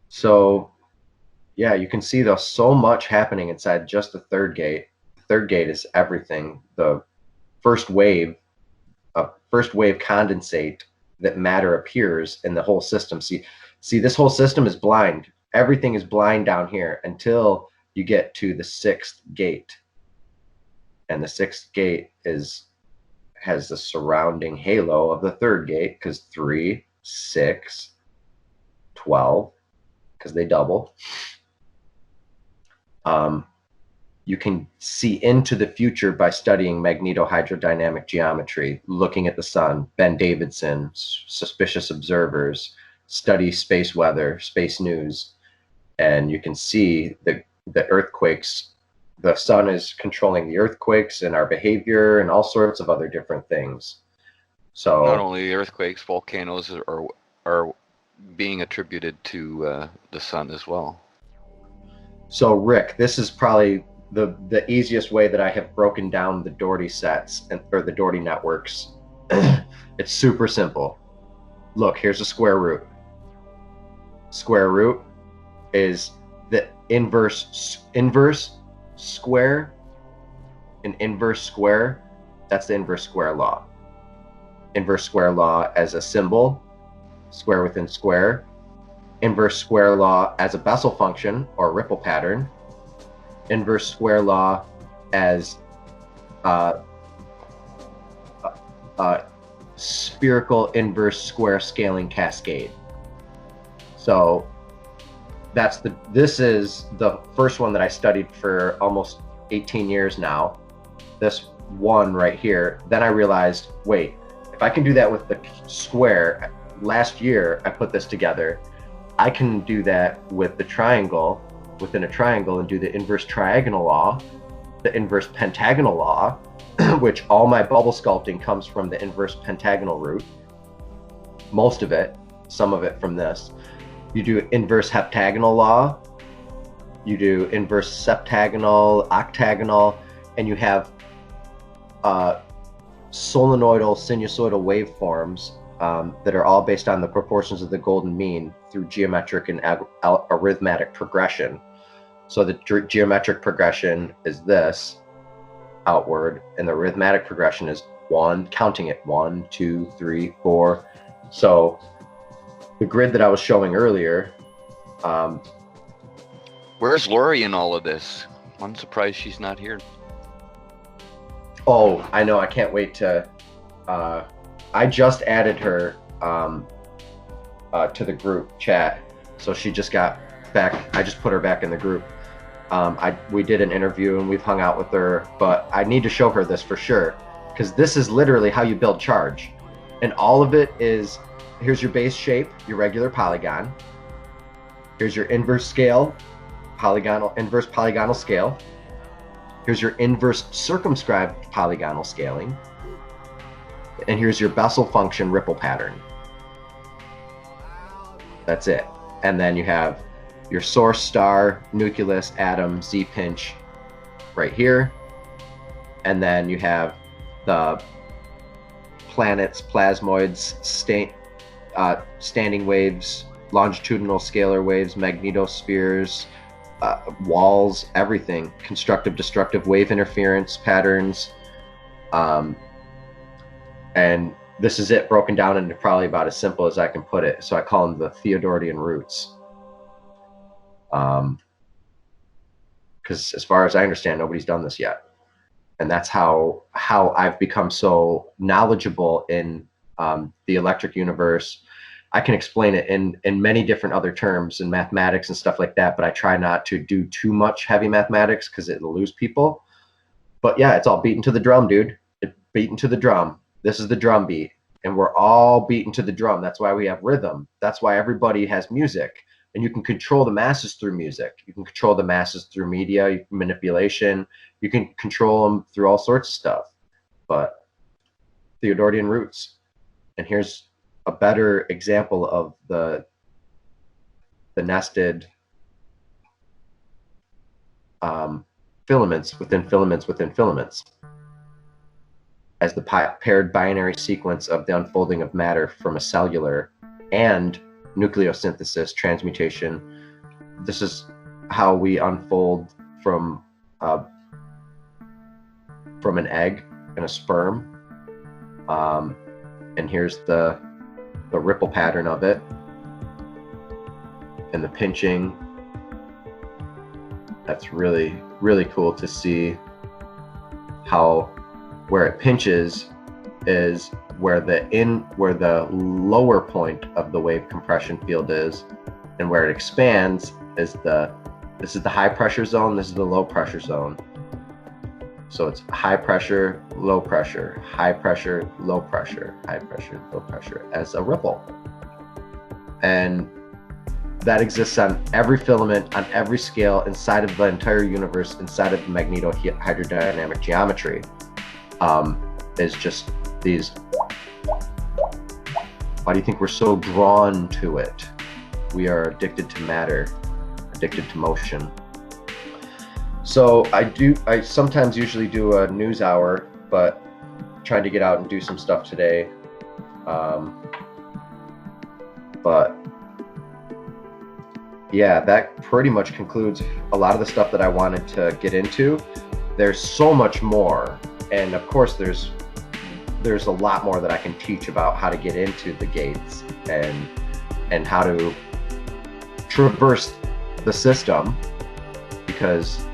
So yeah, you can see there's so much happening inside just the third gate. The third gate is everything. The first wave condensate that matter appears in the whole system. See, this whole system is blind. Everything is blind down here until you get to the 6th gate. And the 6th gate has the surrounding halo of the third gate, because 3, 6, 12, because they double. You can see into the future by studying magnetohydrodynamic geometry, looking at the sun, Ben Davidson, suspicious observers, study space weather, space news, and you can see the earthquakes. The sun is controlling the earthquakes and our behavior and all sorts of other different things. So not only earthquakes, volcanoes are being attributed to the sun as well. So Rick, this is probably the easiest way that I have broken down the Dougherty sets or the Dougherty networks. It's super simple. Look, here's a square root. Square root is the inverse square. An inverse square, that's the inverse square law. Inverse square law as a symbol, square within square. Inverse square law as a Bessel function or ripple pattern. Inverse square law as spherical inverse square scaling cascade. So this is the first one that I studied for almost 18 years now. This one right here. Then I realized, wait, if I can do that with the square, last year I put this together, I can do that with the triangle, within a triangle, and do the inverse triagonal law, the inverse pentagonal law, which all my bubble sculpting comes from the inverse pentagonal root. Most of it, some of it from this. You do inverse heptagonal law, you do inverse septagonal, octagonal, and you have solenoidal, sinusoidal waveforms that are all based on the proportions of the golden mean through geometric and arithmetic progression. So the geometric progression is this, outward, and the arithmetic progression is 1, counting it, 1, 2, 3, 4. So the grid that I was showing earlier. Where's Lori in all of this? I'm surprised she's not here. Oh, I know. I can't wait to. I just added her to the group chat, so she just got back. I just put her back in the group. We did an interview and we've hung out with her, but I need to show her this for sure, because this is literally how you build charge, and all of it is. Here's your base shape, your regular polygon. Here's your inverse scale, inverse polygonal scale. Here's your inverse circumscribed polygonal scaling. And here's your Bessel function ripple pattern. That's it. And then you have your source, star, nucleus, atom, Z-pinch right here. And then you have the planets, plasmoids, standing waves, longitudinal scalar waves, magnetospheres, walls, everything, constructive, destructive wave interference patterns. And this is it broken down into probably about as simple as I can put it. So I call them the Theodortian roots. Because as far as I understand, nobody's done this yet. And that's how I've become so knowledgeable in the electric universe. I can explain it in many different other terms in mathematics and stuff like that, but I try not to do too much heavy mathematics because it'll lose people. But yeah, it's all beaten to the drum, dude. Beaten to the drum. This is the drum beat. And we're all beaten to the drum. That's why we have rhythm. That's why everybody has music. And you can control the masses through music. You can control the masses through media, manipulation. You can control them through all sorts of stuff. But Theodortian roots. And here's a better example of the nested filaments within filaments within filaments, as the paired binary sequence of the unfolding of matter from a cellular and nucleosynthesis transmutation. This is how we unfold from an egg and a sperm. And here's the ripple pattern of it and the pinching. That's really, really cool to see how where it pinches is where the lower point of the wave compression field is, and where it expands is this is the high pressure zone, this is the low pressure zone. So it's high pressure, low pressure, high pressure, low pressure, high pressure, low pressure as a ripple. And that exists on every filament, on every scale, inside of the entire universe, inside of the Magnetohydrodynamic Geometry. Is just these. Why do you think we're so drawn to it? We are addicted to matter, addicted to motion. So I sometimes usually do a news hour, but trying to get out and do some stuff today. But yeah, that pretty much concludes a lot of the stuff that I wanted to get into. There's so much more, and of course there's a lot more that I can teach about how to get into the gates and how to traverse the system, because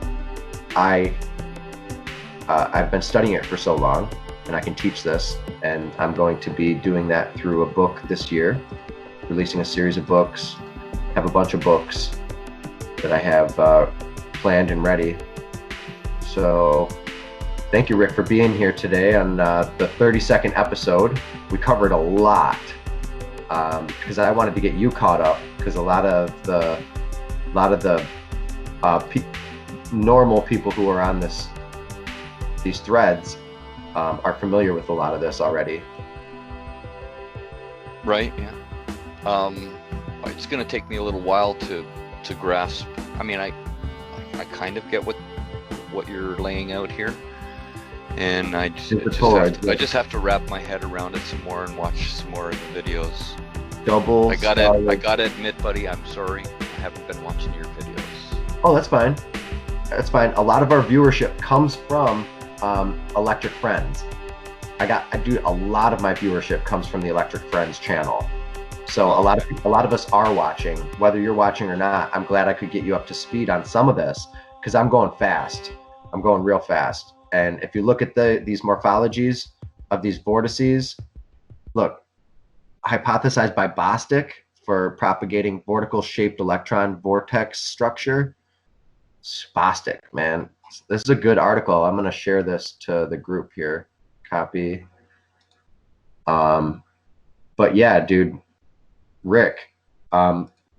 I've been studying it for so long, and I can teach this, and I'm going to be doing that through a book this year, releasing a series of books. Have a bunch of books that I have planned and ready. So thank you, Rick, for being here today on the 32nd episode. We covered a lot because I wanted to get you caught up, because a lot of the normal people who are on these threads are familiar with a lot of this already. Right. Yeah. It's going to take me a little while to grasp. I mean, I kind of get what you're laying out here, and I just have to wrap my head around it some more and watch some more of the videos. I gotta admit, buddy, I'm sorry, I haven't been watching your videos. Oh, that's fine. That's fine. A lot of our viewership comes from Electric Friends. A lot of my viewership comes from the Electric Friends channel. So a lot of us are watching. Whether you're watching or not, I'm glad I could get you up to speed on some of this, because I'm going fast. I'm going real fast. And if you look at these morphologies of these vortices, look, hypothesized by Bostic for propagating vortical-shaped electron vortex structure. Bostic, man. This is a good article. I'm going to share this to the group here. Copy. But yeah, dude. Rick,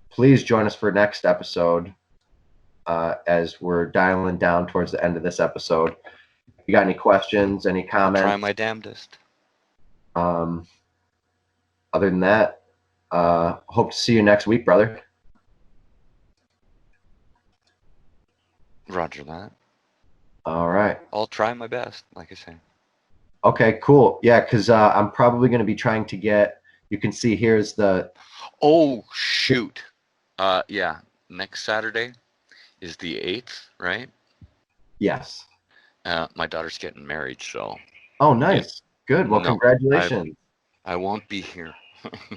please join us for next episode as we're dialing down towards the end of this episode. If you got any questions, any comments? Try my damnedest. Other than that, hope to see you next week, brother. Roger that. All right. I'll try my best, like I say. Okay, cool. Yeah, because I'm probably going to be trying to get, you can see here's the... Oh, shoot. Yeah, next Saturday is the 8th, right? Yes. My daughter's getting married, so. Oh, nice. Good. Well, No, congratulations. I won't be here.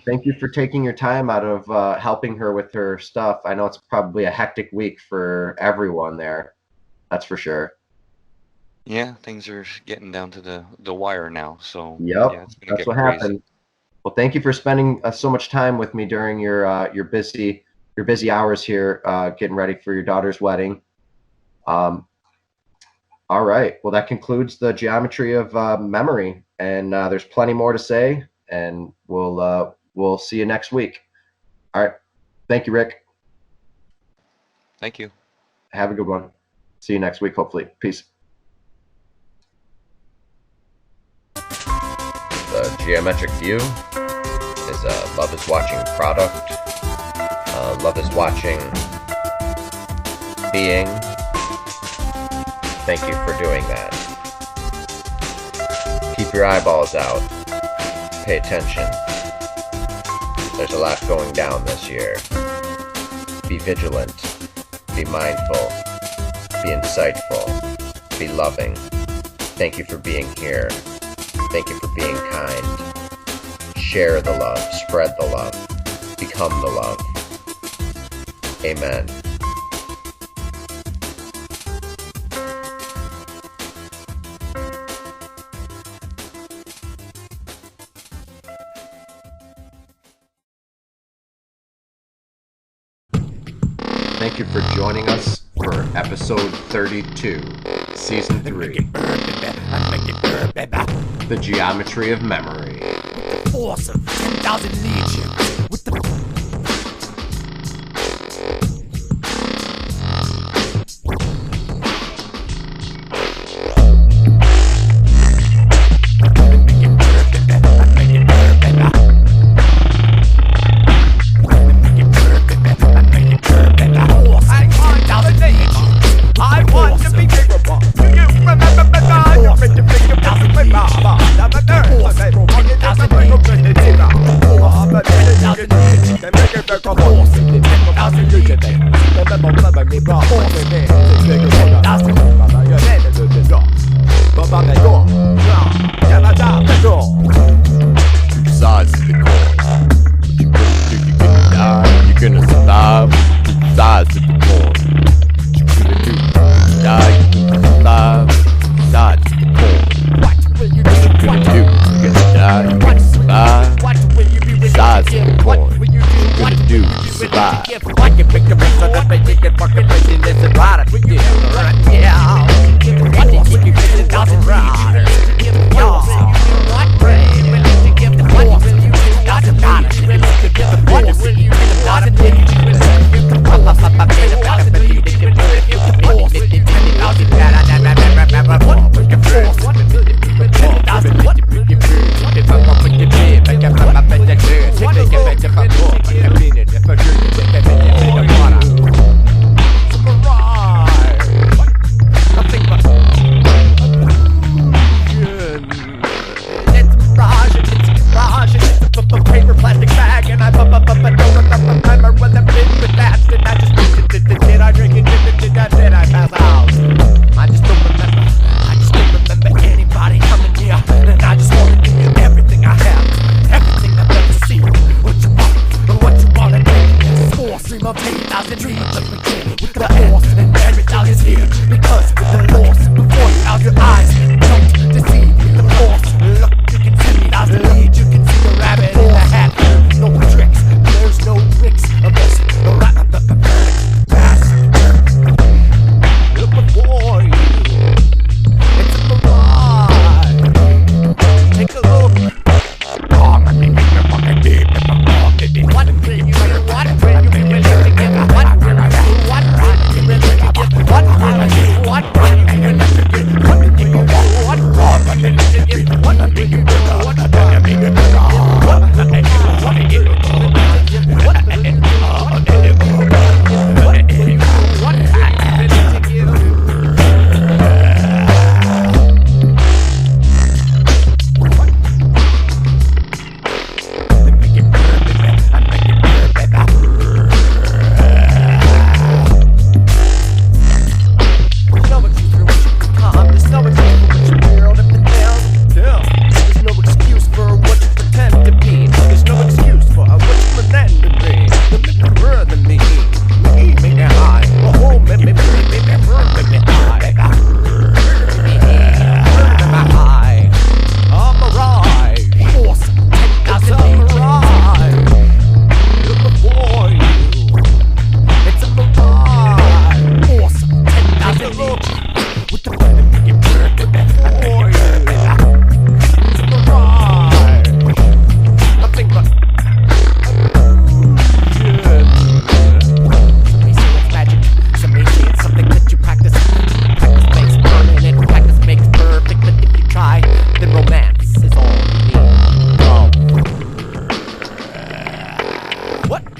Thank you for taking your time out of helping her with her stuff. I know it's probably a hectic week for everyone there. That's for sure. Yeah, things are getting down to the wire now. So Yep, yeah, it's gonna that's get what crazy. happened. Well, thank you for spending so much time with me during your busy hours here getting ready for your daughter's wedding. All right. Well, that concludes the geometry of memory, and there's plenty more to say, and we'll see you next week. All right. Thank you, Rick. Thank you. Have a good one. See you next week, hopefully. Peace. The Geometric View is a Love is Watching product. Love is Watching being. Thank you for doing that. Keep your eyeballs out. Pay attention. There's a lot going down this year. Be vigilant. Be mindful. Be insightful. Be loving. Thank you for being here. Thank you for being kind. Share the love. Spread the love. Become the love. Amen. Thank you for joining us for episode 32, season 3. The Geometry of Memory. With the force of 10,000 legions. With the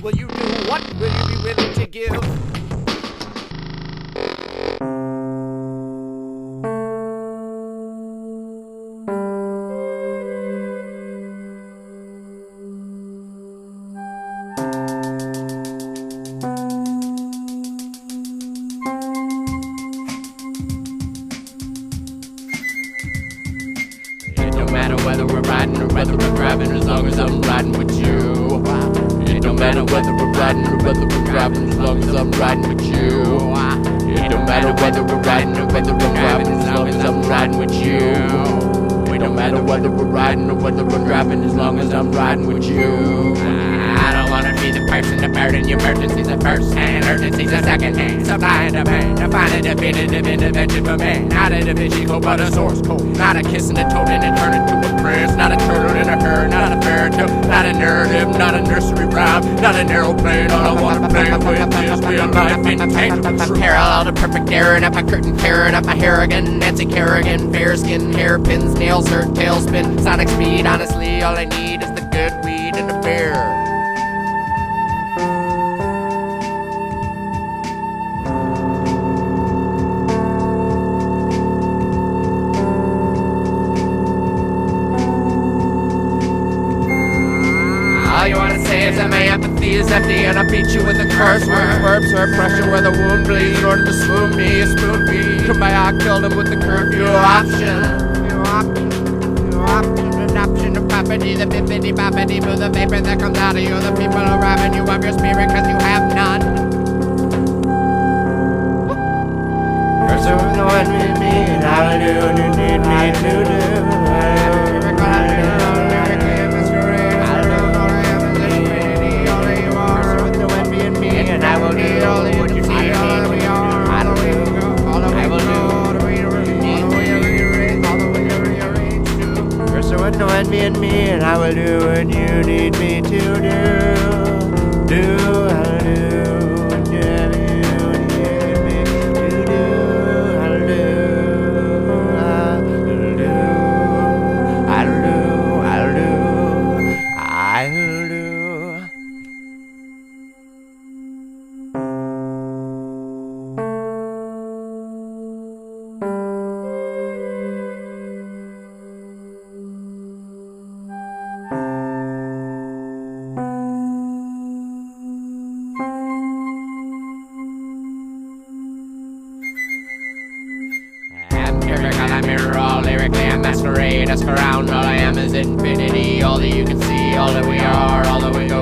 What will you do? What will you be willing to give? It don't matter whether we're riding or whether we're driving, as long as I'm riding with you. It don't matter whether we're riding or whether we're driving, as long as I'm riding with you. It don't matter whether we're riding or whether we're driving, as long as I'm riding with you. It don't matter whether we're riding or whether we're driving, as long as I'm riding with you. I don't wanna be the person to burden your emergencies at first hand, urgencies at second hand, supplying the pain, to find a definitive intervention for me. Not a division code, but a source code. Not a kiss and a toad and it turn into a prince. Not a turtle and a herd, not a fairy tale, not a narrative, not a nursery rhyme, not an aeroplane. All I wanna play with is real life intangible truth. Parallel to perfect error, up a curtain tearing up my hair again. Nancy Kerrigan, fair skin, hairpins, nails hurt, tailspin, sonic speed. Honestly, all I need is the good weed and a beer. All you wanna say is that my empathy is empty, and I beat you with a curse word. Verbs are pressure where the wound bleeds. In order to swoon me, a spoon feed. Come by, I killed him with the curfew option. An option of property, the bippity boppity boo, the vapor that comes out of you. The people are robbing you of your spirit cause you have none. Pursue the one with me, and I will do what you need me to do. And I will do all that you see. I will do all the way to rearrange, all the way to rearrange. You're so annoying me and me, and I will do what you need me to do. Do, I'll do what you need me to do. I'll do, I'll do, I'll do, I'll do, I'll do. Masquerade, us around, all I am is infinity. All that you can see, all that we are, all that we go